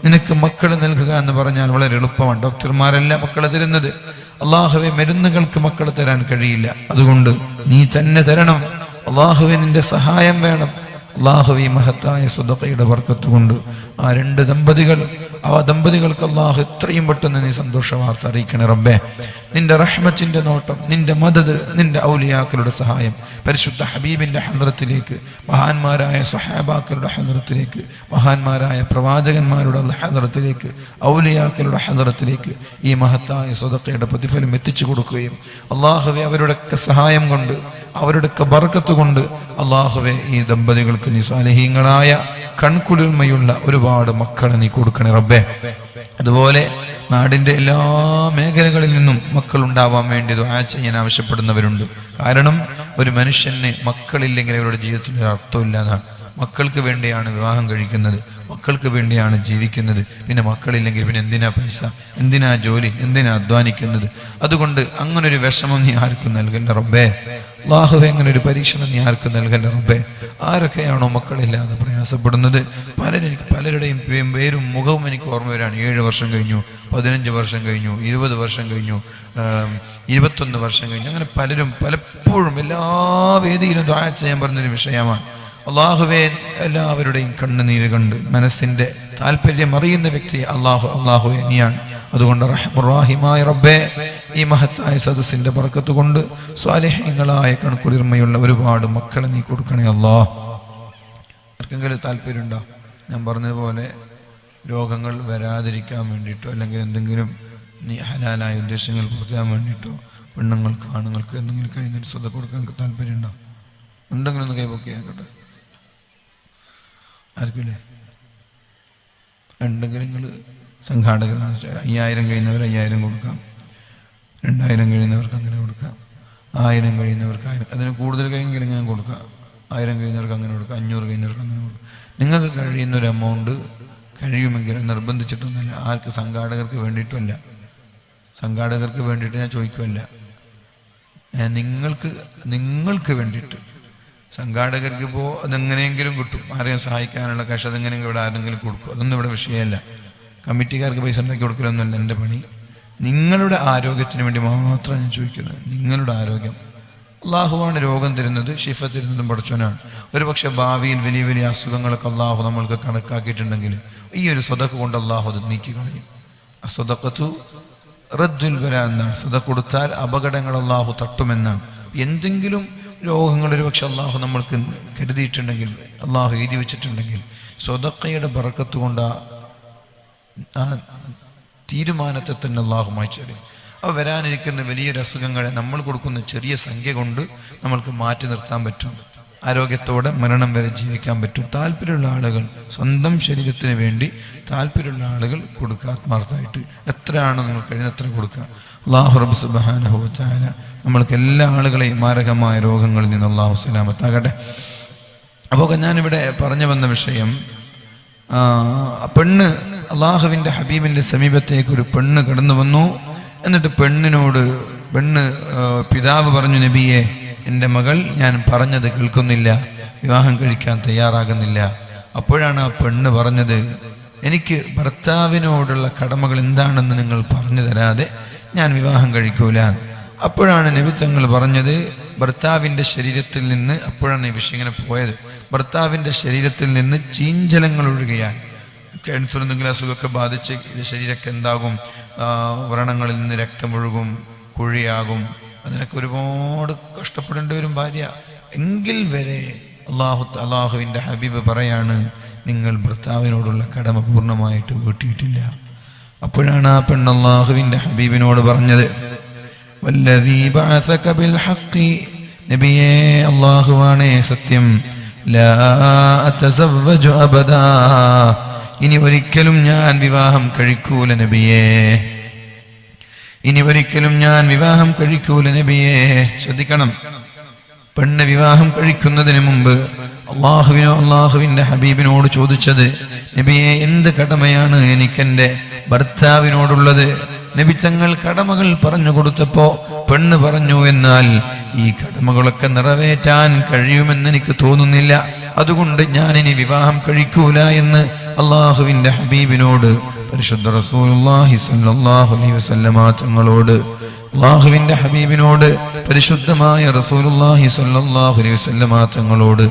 നിനക്ക് മക്കളെ നൽകുക എന്ന് പറഞ്ഞാൽ വളരെ എളുപ്പമാണ്. ഡോക്ടർമാരല്ല മക്കളെ തരുന്നത്. അല്ലാഹുവേ, മരുന്നുകൾക്ക് മക്കളെ തരാൻ കഴിയില്ല. അതുകൊണ്ട് നീ തന്നെ തരണം. അല്ലാഹുവേ, നിന്റെ സഹായം വേണം. അല്ലാഹുവേ, മഹത്തായ സ്വതക്കയുടെ ബർക്കത്ത് കൊണ്ട് ആ 2 ദമ്പതികൾ, ആ ദമ്പതികൾക്ക് അല്ലാഹു എത്രയും പെട്ടെന്ന് നീ സന്തോഷ വാർത്ത അറിയിക്കണേ റബ്ബേ. നിന്റെ റഹ്മത്തിന്റെ നോട്ടം, നിന്റെ മദദ്, നിന്റെ ഔലിയാക്കളുടെ സഹായം പരിശുദ്ധ ഹബീബിന്റെ ഹദ്റത്തിലേക്ക്, മഹാന്മാരായ സ്വഹാബാക്കളുടെ ഹദ്റത്തിലേക്ക്, മഹാന്മാരായ പ്രവാചകന്മാരുടെ ഹദ്റത്തിലേക്ക്, ഔലിയാക്കളുടെ ഹദ്റത്തിലേക്ക് ഈ മഹത്തായ സ്വതക്കയുടെ പ്രതിഫലം എത്തിച്ചു കൊടുക്കുകയും അല്ലാഹുവേ, അവരുടെയൊക്കെ സഹായം കൊണ്ട്, അവരുടെയൊക്കെ ബർക്കത്ത് കൊണ്ട് അല്ലാഹുവേ, ഈ ദമ്പതികൾക്ക് നീ സ്വാലിഹീങ്ങളായ കൺകുളിർമയുള്ള ഒരുപാട് മക്കളെ നീ കൊടുക്കണേ റബ്ബേ. അതുപോലെ നാടിൻ്റെ എല്ലാ മേഖലകളിൽ നിന്നും മക്കൾ ഉണ്ടാവാൻ വേണ്ടി ദുആ ചെയ്യാൻ ആവശ്യപ്പെടുന്നവരുണ്ട്. കാരണം ഒരു മനുഷ്യന് മക്കളില്ലെങ്കിൽ അവരുടെ ജീവിതത്തിൽ ഒരു അർത്ഥമില്ല എന്നാണ്. മക്കൾക്ക് വേണ്ടിയാണ് വിവാഹം കഴിക്കുന്നത്, മക്കൾക്ക് വേണ്ടിയാണ് ജീവിക്കുന്നത്. പിന്നെ മക്കളില്ലെങ്കിൽ പിന്നെ എന്തിനാ പൈസ, എന്തിനാ ജോലി, എന്തിനാ അധ്വാനിക്കുന്നത്? അതുകൊണ്ട് അങ്ങനൊരു വിഷമം നീ ആർക്കും നൽകണ്ട റബ്ബേ. അല്ലാഹുവേ, അങ്ങനെ ഒരു പരീക്ഷണം നീ ആർക്കും നൽകണ്ട റബ്ബേ. ആരൊക്കെയാണോ മക്കളില്ലാതെ പ്രയാസപ്പെടുന്നത്, പലരുടെയും പേരും മുഖവും എനിക്ക് ഓർമ്മ വരാണ്. 7 വർഷം കഴിഞ്ഞു, 15 വർഷം കഴിഞ്ഞു, 20 വർഷം കഴിഞ്ഞു, 21 വർഷം കഴിഞ്ഞു. അങ്ങനെ പലരും പലപ്പോഴും എല്ലാ വേദിയിലും ദുആ ചെയ്യാൻ പറഞ്ഞൊരു വിഷയമാണ്. അല്ലാഹുവേ, എല്ലാവരുടെയും കണ്ണുനീര് കണ്ട് മനസ്സിന്റെ താല്പര്യം അറിയുന്ന വ്യക്തി അല്ലാഹുവേ നീയാണ്. അതുകൊണ്ട് റഹ്മാനിയായ റബ്ബേ, ഈ മഹത്തായ സദസ്സിന്റെ ബർക്കത്ത് കൊണ്ട് സ്വാലിഹീങ്ങളായ കൺകുളിർമയുള്ള ഒരുപാട് മക്കളെ നീ കൊടുക്കണേ അല്ലാഹ്. ആർക്കെങ്കിലും താല്പര്യമുണ്ടോ? ഞാൻ പറഞ്ഞതുപോലെ രോഗങ്ങൾ വരാതിരിക്കാൻ വേണ്ടിയിട്ടോ, അല്ലെങ്കിൽ എന്തെങ്കിലും നീ ഹലാലായ ഉദ്ദേശങ്ങൾ പൂർത്തിയാൻ വേണ്ടിയിട്ടോ, പെണ്ണുങ്ങൾക്ക് ആണുങ്ങൾക്ക് എന്തെങ്കിലും കഴിഞ്ഞിട്ട് സ്വതം കൊടുക്കാൻ താല്പര്യമുണ്ടോ? ഉണ്ടെങ്കിലും ഒന്ന് കൈപൊക്കെ ആക്കട്ടെ. ആർക്കില്ലേ? ഉണ്ടെങ്കിൽ നിങ്ങൾ സംഘാടകർ 5000 കഴിയുന്നവർ 5000 കൊടുക്കാം, 2000 കഴിയുന്നവർക്ക് അങ്ങനെ കൊടുക്കാം, 1000 കഴിയുന്നവർക്ക് 1000, അതിന് കൂടുതൽ കഴിയുമെങ്കിൽ ഇങ്ങനെ കൊടുക്കുക. 1000 കഴിയുന്നവർക്ക് അങ്ങനെ കൊടുക്കുക, 500 കഴിയുന്നവർക്ക് അങ്ങനെ കൊടുക്കുക. നിങ്ങൾക്ക് കഴിയുന്നൊരു എമൗണ്ട് കഴിയുമെങ്കിൽ നിർബന്ധിച്ചിട്ടൊന്നുമില്ല. ആർക്ക്? സംഘാടകർക്ക് വേണ്ടിയിട്ടുമല്ല, സംഘാടകർക്ക് വേണ്ടിയിട്ട് ഞാൻ ചോദിക്കുമല്ല, നിങ്ങൾക്ക് വേണ്ടിയിട്ട്. സംഘാടകർക്ക് ഇപ്പോൾ അതെങ്ങനെയെങ്കിലും കിട്ടും, ആരെയും സഹായിക്കാനുള്ള കാശ് അതെങ്ങനെയെങ്കിലും ഇവിടെ ആരെങ്കിലും കൊടുക്കും, അതൊന്നും ഇവിടെ വിഷയമല്ല. കമ്മിറ്റിക്കാർക്ക് പൈസ ഉണ്ടാക്കി കൊടുക്കലൊന്നുമല്ല എൻ്റെ പണി. നിങ്ങളുടെ ആരോഗ്യത്തിന് വേണ്ടി മാത്രം ഞാൻ ചോദിക്കുന്നത്. നിങ്ങളുടെ ആരോഗ്യം, അള്ളാഹുവാണ് രോഗം തരുന്നത്, ശിഫ തരുന്നതും പടച്ചവനാണ്. ഒരു പക്ഷെ ഭാവിയിൽ വലിയ വലിയ അസുഖങ്ങളൊക്കെ അള്ളാഹു നമ്മൾക്ക് കണക്കാക്കിയിട്ടുണ്ടെങ്കിൽ ഈ ഒരു സ്വതക്ക കൊണ്ട് അള്ളാഹു അത് നീക്കി കളയും. സ്വതക്കത്തു റദ്ദുൽ ബലാ എന്നാണ്. സ്വതക്ക കൊടുത്താൽ അപകടങ്ങൾ അള്ളാഹു തട്ടുമെന്നാണ്. എന്തെങ്കിലും രോഗങ്ങൾ ഒരു പക്ഷെ അള്ളാഹു നമ്മൾക്ക് കരുതിയിട്ടുണ്ടെങ്കിൽ, അള്ളാഹു എഴുതി വെച്ചിട്ടുണ്ടെങ്കിൽ, സ്വതക്കയുടെ ബറക്കത്ത് കൊണ്ട് ആ തീരുമാനത്തെ തന്നെ അള്ളാഹു മായ്ച്ചു തരും. അപ്പോൾ വരാനിരിക്കുന്ന വലിയൊരു അസുഖങ്ങളെ നമ്മൾ കൊടുക്കുന്ന ചെറിയ സംഖ്യ കൊണ്ട് നമ്മൾക്ക് മാറ്റി നിർത്താൻ പറ്റും. ആരോഗ്യത്തോടെ മരണം വരെ ജീവിക്കാൻ പറ്റും. താല്പര്യമുള്ള ആളുകൾ, സ്വന്തം ശരീരത്തിന് വേണ്ടി താല്പര്യമുള്ള ആളുകൾ കൊടുക്കുക, ആത്മാർത്ഥമായിട്ട്. എത്രയാണ് നിങ്ങൾ കഴിയുന്ന എത്ര കൊടുക്കുക. അല്ലാഹു റബ്ബ് സുബ്ഹാനഹു വ തആല നമ്മൾക്ക് എല്ലാ ആളുകളെയും മാരകമായ രോഗങ്ങളിൽ നിന്ന് അല്ലാഹു സലാമത്താകട്ടെ. അപ്പോൾ ഞാനിവിടെ പറഞ്ഞു വന്ന വിഷയം, പെണ്ണ് അള്ളാഹുവിൻ്റെ ഹബീബിൻ്റെ സമീപത്തേക്ക് ഒരു പെണ്ണ് കടന്നു വന്നു. എന്നിട്ട് പിതാവ് പറഞ്ഞു, നബിയെ, എൻ്റെ മകൾ ഞാൻ പറഞ്ഞത് കേൾക്കുന്നില്ല, വിവാഹം കഴിക്കാൻ തയ്യാറാകുന്നില്ല. അപ്പോഴാണ് ആ പെണ്ണ് പറഞ്ഞത്, എനിക്ക് ഭർത്താവിനോടുള്ള കടമകൾ എന്താണെന്ന് നിങ്ങൾ പറഞ്ഞു തരാതെ ഞാൻ വിവാഹം കഴിക്കൂല. അപ്പോഴാണ് നബി തങ്ങൾ പറഞ്ഞത്, ഭർത്താവിൻ്റെ ശരീരത്തിൽ നിന്ന്, അപ്പോഴാണ് ഈ വിഷയം ഇങ്ങനെ പോയത്, ഭർത്താവിൻ്റെ ശരീരത്തിൽ നിന്ന് ചീഞ്ചലങ്ങൾ ഒഴുകിയാൽ, എന്തെങ്കിലും അസുഖമൊക്കെ ബാധിച്ച് ശരീരമൊക്കെ എന്താകും, വ്രണങ്ങളിൽ നിന്ന് രക്തമൊഴുകും, കുഴിയാകും, അതിനൊക്കെ ഒരുപാട് കഷ്ടപ്പെടേണ്ടി വരും ഭാര്യ. എങ്കിൽ വരെ അള്ളാഹുവിൻ്റെ ഹബീബ് പറയാണ്, നിങ്ങൾ ഭർത്താവിനോടുള്ള കടമ പൂർണ്ണമായിട്ട് വീട്ടിയിട്ടില്ല. അപ്പോഴാണ് ആ പെണ്ണ് അള്ളാഹുവിൻ്റെ ഹബീബിനോട് പറഞ്ഞത്, വല്ലദീ ബഅസക ബിൽ ഹഖ്, നബിയേ, അള്ളാഹുവാണേ സത്യം, ലാ അതസവ്വജു അബദാ, ഇനി ഒരിക്കലും ഞാൻ വിവാഹം കഴിക്കൂല നബിയേ, ഇനി ഒരിക്കലും ഞാൻ വിവാഹം കഴിക്കൂല നബിയേ. ശ്രദ്ധിക്കണം, പെണ്ണ് വിവാഹം കഴിക്കുന്നതിന് മുമ്പ് അള്ളാഹുവിൻ്റെ ഹബീബിനോട് ചോദിച്ചത്, നബിയെ, എന്ത് കടമയാണ് എനിക്കെൻ്റെ ഭർത്താവിനോടുള്ളത്? നബി തങ്ങൾ കടമകൾ പറഞ്ഞു കൊടുത്തപ്പോ പെണ്ണ് പറഞ്ഞു, എന്നാൽ ഈ കടമകളൊക്കെ നിറവേറ്റാൻ കഴിയുമെന്ന് എനിക്ക് തോന്നുന്നില്ല, അതുകൊണ്ട് ഞാൻ ഇനി വിവാഹം കഴിക്കൂല എന്ന് അള്ളാഹുവിൻ്റെ ഹബീബിനോട്, പരിശുദ്ധ റസൂലുള്ളാഹി സ്വല്ലല്ലാഹു അലൈഹി വസല്ലമ തങ്ങളോട്, അള്ളാഹുവിൻ്റെ ഹബീബിനോട്, പരിശുദ്ധമായ റസൂലുള്ളാഹി സ്വല്ലല്ലാഹു അലൈഹി വസല്ലമ തങ്ങളോട്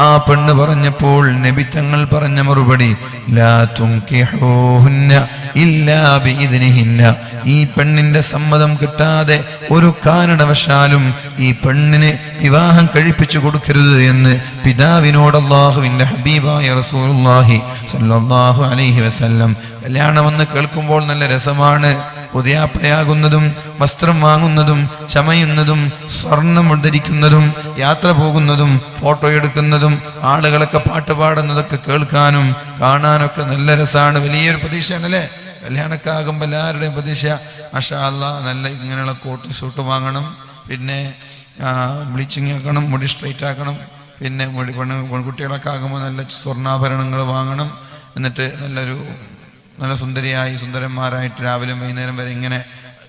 ആ പെണ്ണ് പറഞ്ഞപ്പോൾ നബി തങ്ങൾ പറഞ്ഞ മറുപടി, ലാ തുൻകിഹൂഹുന്ന ഇല്ലാ ബിഇദ്നിഹിന്ന, ഈ പെണ്ണിന്റെ സമ്മതം കിട്ടാതെ ഒരു കാരണവശാലും ഈ പെണ്ണിന് വിവാഹം കഴിപ്പിച്ചു കൊടുക്കരുത് എന്ന് പിതാവിനോട് അള്ളാഹുവിൻ്റെ ഹബീബായ റസൂലുള്ളാഹി സ്വല്ലല്ലാഹു അലൈഹി വസല്ലം. കല്യാണമെന്ന് കേൾക്കുമ്പോൾ നല്ല രസമാണ്. ഉദയാപ്പയാകുന്നതും വസ്ത്രം വാങ്ങുന്നതും ചമയുന്നതും സ്വർണം ധരിക്കുന്നതും യാത്ര പോകുന്നതും ഫോട്ടോ എടുക്കുന്നതും ആളുകളൊക്കെ പാട്ട് പാടുന്നതൊക്കെ കേൾക്കാനും കാണാനൊക്കെ നല്ല രസമാണ്. വലിയൊരു പ്രതീക്ഷയാണല്ലേ കല്യാണമൊക്കെ ആകുമ്പോൾ എല്ലാവരുടെയും പ്രതീക്ഷ, മാഷാ അല്ലാഹ്, നല്ല ഇങ്ങനെയുള്ള കോട്ട് സൂട്ട് വാങ്ങണം, പിന്നെ ബ്ലീച്ചിങ് ആക്കണം, മുടി സ്ട്രൈറ്റ് ആക്കണം, പിന്നെ പെൺകുട്ടികളൊക്കെ ആകുമ്പോൾ നല്ല സ്വർണ്ണാഭരണങ്ങൾ വാങ്ങണം, എന്നിട്ട് നല്ല സുന്ദരന്മാരായിട്ട് രാവിലെ വൈകുന്നേരം വരെ ഇങ്ങനെ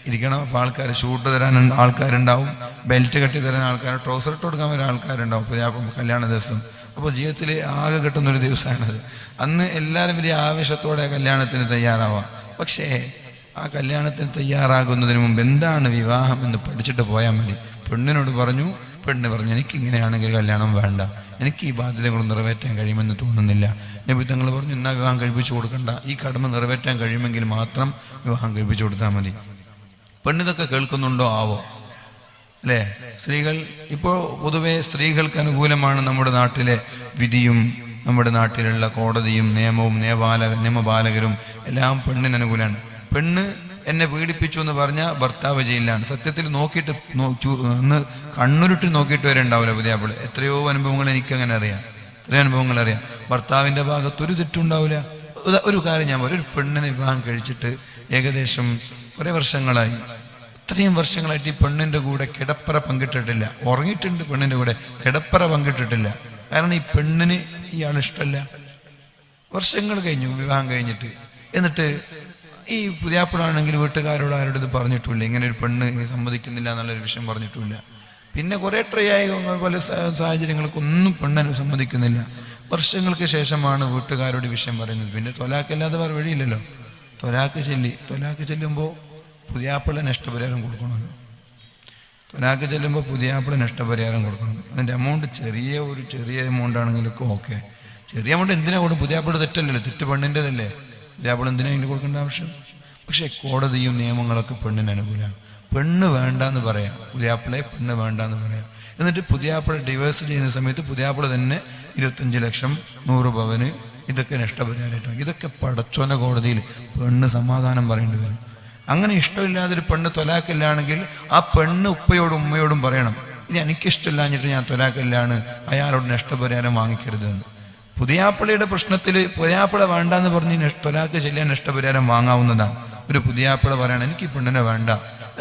ഇരിക്കണം. അപ്പോൾ ആൾക്കാർ ഷൂട്ട് തരാൻ ആൾക്കാരുണ്ടാവും, ബെൽറ്റ് കെട്ടി തരാൻ ആൾക്കാർ, ട്രൗസർ ഇട്ട് കൊടുക്കാൻ വരെ ആൾക്കാരുണ്ടാവും കല്യാണ ദിവസം. അപ്പോൾ ജീവിതത്തിൽ ആകെ കിട്ടുന്നൊരു ദിവസമാണത്. അന്ന് എല്ലാവരും വലിയ ആവേശത്തോടെ കല്യാണത്തിന് തയ്യാറാവാം. പക്ഷേ ആ കല്യാണത്തിന് തയ്യാറാകുന്നതിന് മുമ്പ് എന്താണ് വിവാഹം എന്ന് പഠിച്ചിട്ട് പോയാൽ മതി. പെണ്ണ് പറഞ്ഞു, എനിക്കിങ്ങനെയാണെങ്കിൽ കല്യാണം വേണ്ട, എനിക്ക് ഈ ബാധ്യതകൾ നിറവേറ്റാൻ കഴിയുമെന്ന് തോന്നുന്നില്ല. നബി തങ്ങൾ പറഞ്ഞു, എന്നാൽ വിവാഹം കഴിപ്പിച്ചു കൊടുക്കണ്ട, ഈ കടമ നിറവേറ്റാൻ കഴിയുമെങ്കിൽ മാത്രം വിവാഹം കഴിപ്പിച്ചു കൊടുത്താൽ മതി. പെണ്ണിതൊക്കെ കേൾക്കുന്നുണ്ടോ ആവോ അല്ലേ? സ്ത്രീകൾ ഇപ്പോൾ പൊതുവെ സ്ത്രീകൾക്ക് അനുകൂലമാണ് നമ്മുടെ നാട്ടിലെ വിധിയും, നമ്മുടെ നാട്ടിലുള്ള കോടതിയും നിയമവും നിയമപാലകരും എല്ലാം പെണ്ണിന് അനുകൂലമാണ്. പെണ്ണ് എന്നെ പീഡിപ്പിച്ചു എന്ന് പറഞ്ഞാൽ ഭർത്താവ് ജയിലിലാണ്. സത്യത്തിൽ നോക്കിയിട്ട് ഒന്ന് കണ്ണുരുട്ടി നോക്കിയിട്ട് വരെ ഉണ്ടാവില്ല പുതിയാപ്പിള്. എത്രയോ അനുഭവങ്ങൾ എനിക്കങ്ങനെ അറിയാം, എത്രയോ അനുഭവങ്ങൾ അറിയാം. ഭർത്താവിൻ്റെ ഭാഗത്തൊരു തെറ്റുണ്ടാവില്ല. ഒരു കാര്യം ഞാൻ പറയും, ഒരു പെണ്ണിനെ വിവാഹം കഴിച്ചിട്ട് ഏകദേശം കുറേ വർഷങ്ങളായി, ഇത്രയും വർഷങ്ങളായിട്ട് ഈ പെണ്ണിൻ്റെ കൂടെ കിടപ്പറ പങ്കിട്ടിട്ടില്ല. ഉറങ്ങിയിട്ടുണ്ട് പെണ്ണിൻ്റെ കൂടെ, കിടപ്പറ പങ്കിട്ടിട്ടില്ല. കാരണം ഈ പെണ്ണിന് ഇയാൾ ഇഷ്ടമല്ല. വർഷങ്ങൾ കഴിഞ്ഞു വിവാഹം കഴിഞ്ഞിട്ട്. എന്നിട്ട് ഈ പുതിയാപ്പിളാണെങ്കിൽ വീട്ടുകാരോട് ആരോട് ഇത് പറഞ്ഞിട്ടില്ല, ഇങ്ങനെ ഒരു പെണ്ണ് സമ്മതിക്കുന്നില്ല എന്നുള്ളൊരു വിഷയം പറഞ്ഞിട്ടില്ല. പിന്നെ കുറേ ട്രൈ ആയി പല സാഹചര്യങ്ങൾക്കൊന്നും പെണ്ണന് സമ്മതിക്കുന്നില്ല. വർഷങ്ങൾക്ക് ശേഷമാണ് വീട്ടുകാരോട് വിഷയം പറയുന്നത്. പിന്നെ തൊലാക്കല്ലാതെ വേറെ വഴിയില്ലല്ലോ. തൊലാക്ക് ചെല്ലുമ്പോൾ പുതിയാപ്പിള നഷ്ടപരിഹാരം കൊടുക്കണം. തൊലാക്ക് ചെല്ലുമ്പോൾ പുതിയാപ്പിള നഷ്ടപരിഹാരം കൊടുക്കണം. അതിൻ്റെ എമൗണ്ട് ചെറിയ എമൗണ്ട് ആണെങ്കിലൊക്കെ ഓക്കെ. ചെറിയ എമൗണ്ട് എന്തിനാ കൊടുക്കും? പുതിയാപ്പിള തെറ്റല്ലല്ലോ, തെറ്റ് പെണ്ണിൻ്റെതല്ലേ. പുതിയാപ്പിള എന്തിനാ അതിന് കൊടുക്കേണ്ട ആവശ്യം? പക്ഷേ കോടതിയും നിയമങ്ങളൊക്കെ പെണ്ണിന് അനുകൂലമാണ്. പെണ്ണ് വേണ്ടാന്ന് പറയാം, പുതിയാപ്പിളെ പെണ്ണ് വേണ്ടാന്ന് പറയാം. എന്നിട്ട് പുതിയാപ്പിള ഡിവേഴ്സ് ചെയ്യുന്ന സമയത്ത് പുതിയാപ്പിള തന്നെ 25 ലക്ഷം 100 പവന് ഇതൊക്കെ നഷ്ടപരിഹാരമായിട്ടാണ്. ഇതൊക്കെ പടച്ചോന കോടതിയിൽ പെണ്ണ് സമാധാനം പറയേണ്ടി വരും. അങ്ങനെ ഇഷ്ടമില്ലാതൊരു പെണ്ണ് തൊലാക്കില്ലാണെങ്കിൽ ആ പെണ്ണ് ഉപ്പയോടും ഉമ്മയോടും പറയണം, ഇനി എനിക്കിഷ്ടമില്ലാഞ്ഞിട്ട് ഞാൻ തൊലാക്കില്ലാണ്, അയാളോട് നഷ്ടപരിഹാരം വാങ്ങിക്കരുതെന്ന്. പുതിയാപ്പിളയുടെ പ്രശ്നത്തിൽ പുതിയാപ്പിള വേണ്ടാന്ന് പറഞ്ഞ് തൊലാക്ക് ചെല്ലാൻ നഷ്ടപരിഹാരം വാങ്ങാവുന്നതാണ്. ഒരു പുതിയാപ്പിള പറയണം എനിക്ക് പെണ്ണിനെ വേണ്ട,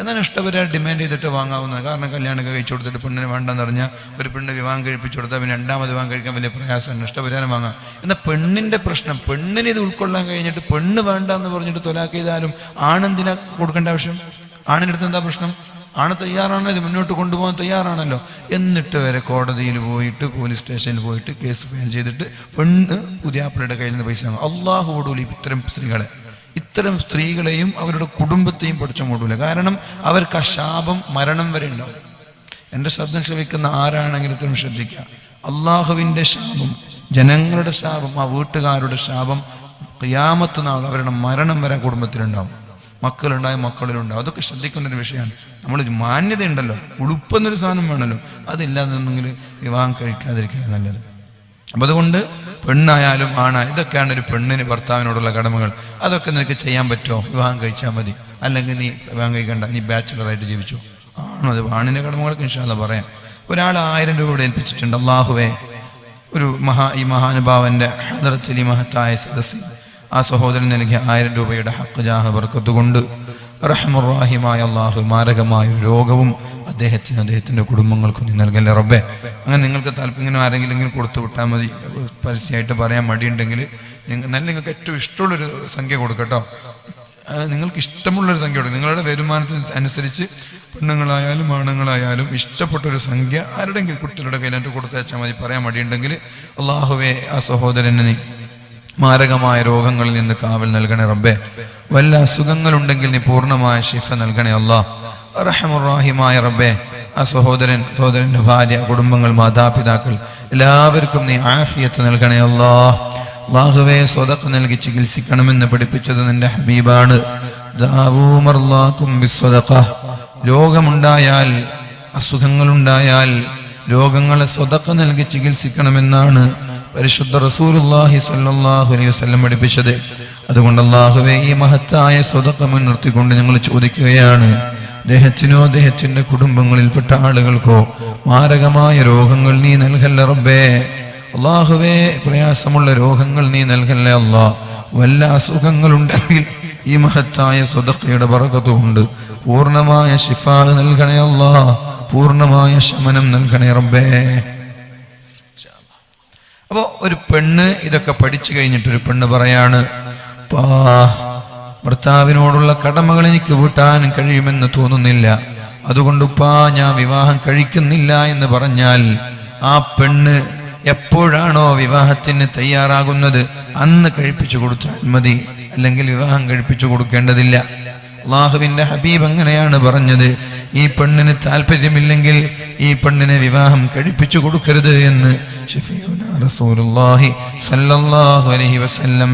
എന്നാൽ നഷ്ടപരിഹാരം ഡിമാൻഡ് ചെയ്തിട്ട് വാങ്ങാവുന്നതാണ്. കാരണം കല്യാണമൊക്കെ കഴിച്ചു കൊടുത്തിട്ട് പെണ്ണിനെ വേണ്ടെന്ന് പറഞ്ഞാൽ ഒരു പെണ്ണ് വിവാഹം കഴിപ്പിച്ചു കൊടുത്താൽ പിന്നെ രണ്ടാമത് വിവാഹം കഴിക്കാൻ വലിയ പ്രയാസമാണ്, നഷ്ടപരിഹാരം വാങ്ങാം. എന്നാൽ പെണ്ണിൻ്റെ പ്രശ്നം, പെണ്ണിന് ഇത് ഉൾക്കൊള്ളാൻ കഴിഞ്ഞിട്ട് പെണ്ണ് വേണ്ടെന്ന് പറഞ്ഞിട്ട് തൊലാക്ക് ചെയ്താലും ആണെന്തിനാ കൊടുക്കേണ്ട ആവശ്യം? ആണിനടുത്ത് എന്താ പ്രശ്നം? ആണ് തയ്യാറാണ്, ഇത് മുന്നോട്ട് കൊണ്ടുപോകാൻ തയ്യാറാണല്ലോ. എന്നിട്ട് വരെ കോടതിയിൽ പോയിട്ട് പോലീസ് സ്റ്റേഷനിൽ പോയിട്ട് കേസ് ഫയൽ ചെയ്തിട്ട് പെണ്ണ് പുതിയാപ്പിളയുടെ കയ്യിൽ നിന്ന് പൈസ വാങ്ങും. അള്ളാഹുവോടുകൂടി ഇത്തരം സ്ത്രീകളെയും അവരുടെ കുടുംബത്തെയും പഠിച്ചു കൊണ്ടൂല. കാരണം അവർക്ക് ആ ശാപം മരണം വരെ ഉണ്ടാവും. എൻ്റെ ശബ്ദം ശ്രവിക്കുന്ന ആരാണെങ്കിലും ഇത്തരം ശ്രദ്ധിക്കുക. അള്ളാഹുവിൻ്റെ ശാപം, ജനങ്ങളുടെ ശാപം, ആ വീട്ടുകാരുടെ ശാപം ഖിയാമത്ത് നാൾ അവരുടെ മരണം വരെ കുടുംബത്തിലുണ്ടാവും. മക്കളുണ്ടായ മക്കളിലുണ്ടാവും. അതൊക്കെ ശ്രദ്ധിക്കുന്നൊരു വിഷയമാണ്. നമ്മൾ മാന്യതയുണ്ടല്ലോ, ഉടുപ്പെന്നൊരു സാധനം വേണമല്ലോ, അതില്ലാതെന്നെങ്കിൽ വിവാഹം കഴിക്കാതിരിക്കുക നല്ലത്. അപ്പം അതുകൊണ്ട് പെണ്ണായാലും ആണായാലും ഇതൊക്കെയാണ് ഒരു പെണ്ണിന് ഭർത്താവിനോടുള്ള കടമകൾ. അതൊക്കെ നിനക്ക് ചെയ്യാൻ പറ്റുമോ? വിവാഹം കഴിച്ചാൽ മതി, അല്ലെങ്കിൽ നീ വിവാഹം കഴിക്കണ്ട, നീ ബാച്ചിലറായിട്ട് ജീവിച്ചു. ആണോ? അത് ആണിൻ്റെ കടമകളൊക്കെ ഇൻഷാ അല്ലാഹ് പറയാം. ഒരാൾ 1000 രൂപ ഇവിടെ ഏൽപ്പിച്ചിട്ടുണ്ട്. അള്ളാഹുവേ, ഈ മഹാനുഭാവന്റെ ഹദറത്തിൽ ഈ മഹത്തായ സദസ്സിൽ ആ സഹോദരൻ നൽകിയ 1000 രൂപയുടെ ഹഖ് ജാഹ ബർക്കത്ത് കൊണ്ട് റഹ്മുർ-റഹീമായ അള്ളാഹു മാരകമായ രോഗവും അദ്ദേഹത്തിൻ്റെ കുടുംബങ്ങൾക്കും നീ നൽകല്ലേ റബ്ബേ. അങ്ങനെ നിങ്ങൾക്ക് താല്പര്യം ആരെങ്കിലും കൊടുത്തു വിട്ടാൽ മതി. പരസ്യമായിട്ട് പറയാൻ മടിയുണ്ടെങ്കിൽ നിങ്ങൾക്ക് ഏറ്റവും ഇഷ്ടമുള്ളൊരു സംഖ്യ കൊടുക്കട്ടോ. നിങ്ങൾക്ക് ഇഷ്ടമുള്ളൊരു സംഖ്യ കൊടുക്കും. നിങ്ങളുടെ വരുമാനത്തിന് അനുസരിച്ച് പെണ്ണുങ്ങളായാലും ആണുങ്ങളായാലും ഇഷ്ടപ്പെട്ടൊരു സംഖ്യ ആരുടെങ്കിലും കുട്ടികളുടെ കയ്യിലായിട്ട് കൊടുത്തയച്ചാൽ മതി. പറയാൻ മടിയുണ്ടെങ്കിൽ. അള്ളാഹുവേ, ആ സഹോദരന് നീ മാരകമായ രോഗങ്ങളിൽ നിന്ന് കാവൽ നൽകണേ റബ്ബേ. വല്ല അസുഖങ്ങളുണ്ടെങ്കിൽ നീ പൂർണ്ണമായ ശിഫ നൽകണേ അല്ലാഹ്. റഹ്മുർ-റഹീമായ റബ്ബേ, ആ സഹോദരന്റെ ഭാര്യ, കുടുംബങ്ങൾ, മാതാപിതാക്കൾ എല്ലാവർക്കും നീ ആഫിയത്ത് നൽകണേ അല്ലാഹ്. അല്ലാഹുവേ, സ്വതഖ നൽകി ചികിത്സിക്കണമെന്ന് പഠിപ്പിച്ചത് നിന്റെ ഹബീബാണ്. ദാവൂ മർലാക്കും ബിസ്സദഖ. രോഗമുണ്ടായാൽ, അസുഖങ്ങളുണ്ടായാൽ രോഗങ്ങളെ സ്വതഖ നൽകി ചികിത്സിക്കണമെന്നാണ് പരിശുദ്ധ റസൂലുള്ളാഹി സ്വല്ലല്ലാഹു അലൈഹി വസല്ലം പഠിപ്പിച്ചത്. അതുകൊണ്ട് അല്ലാഹുവേ, ഈ മഹത്തായ സ്വതഖ മുൻനിർത്തിക്കൊണ്ട് ഞങ്ങൾ ചോദിക്കുകയാണ്, അദ്ദേഹത്തിനോ അദ്ദേഹത്തിന്റെ കുടുംബങ്ങളിൽപ്പെട്ട ആളുകൾക്കോ മാരകമായ രോഗങ്ങൾ നീ നൽകല്ല റബ്ബേ. അല്ലാഹുവേ, പ്രയാസമുള്ള രോഗങ്ങൾ നീ നൽകല്ലേ അല്ലാ. വല്ല അസുഖങ്ങളുണ്ടെങ്കിൽ ഈ മഹത്തായ സ്വതഖയുടെ ബറകത്ത് കൊണ്ട് പൂർണ്ണമായ ശിഫാ നൽകണേ അല്ലാ, പൂർണ്ണമായ ശമനം നൽകണേ റബ്ബേ. അപ്പോൾ ഒരു പെണ്ണ് ഇതൊക്കെ പഠിച്ചു കഴിഞ്ഞിട്ടൊരു പെണ്ണ് പറയാണ്, ഭർത്താവിനോടുള്ള കടമകൾ എനിക്ക് വീട്ടാൻ കഴിയുമെന്ന് തോന്നുന്നില്ല, അതുകൊണ്ട് ഞാൻ വിവാഹം കഴിക്കുന്നില്ല എന്ന് പറഞ്ഞാൽ ആ പെണ്ണ് എപ്പോഴാണോ വിവാഹത്തിന് തയ്യാറാകുന്നത് അന്ന് കഴിപ്പിച്ചു കൊടുത്താൽ മതി, അല്ലെങ്കിൽ വിവാഹം കഴിപ്പിച്ചു കൊടുക്കേണ്ടതില്ല. അല്ലാഹുവിന്റെ ഹബീബ് അങ്ങനെയാണ് പറഞ്ഞത്. ഈ പെണ്ണിന് താല്പര്യമില്ലെങ്കിൽ ഈ പെണ്ണിനെ വിവാഹം കഴിപ്പിച്ചു കൊടുക്കരുത് എന്ന് ശഫീഉനാ റസൂലുള്ളാഹി സ്വല്ലല്ലാഹു അലൈഹി വസല്ലം.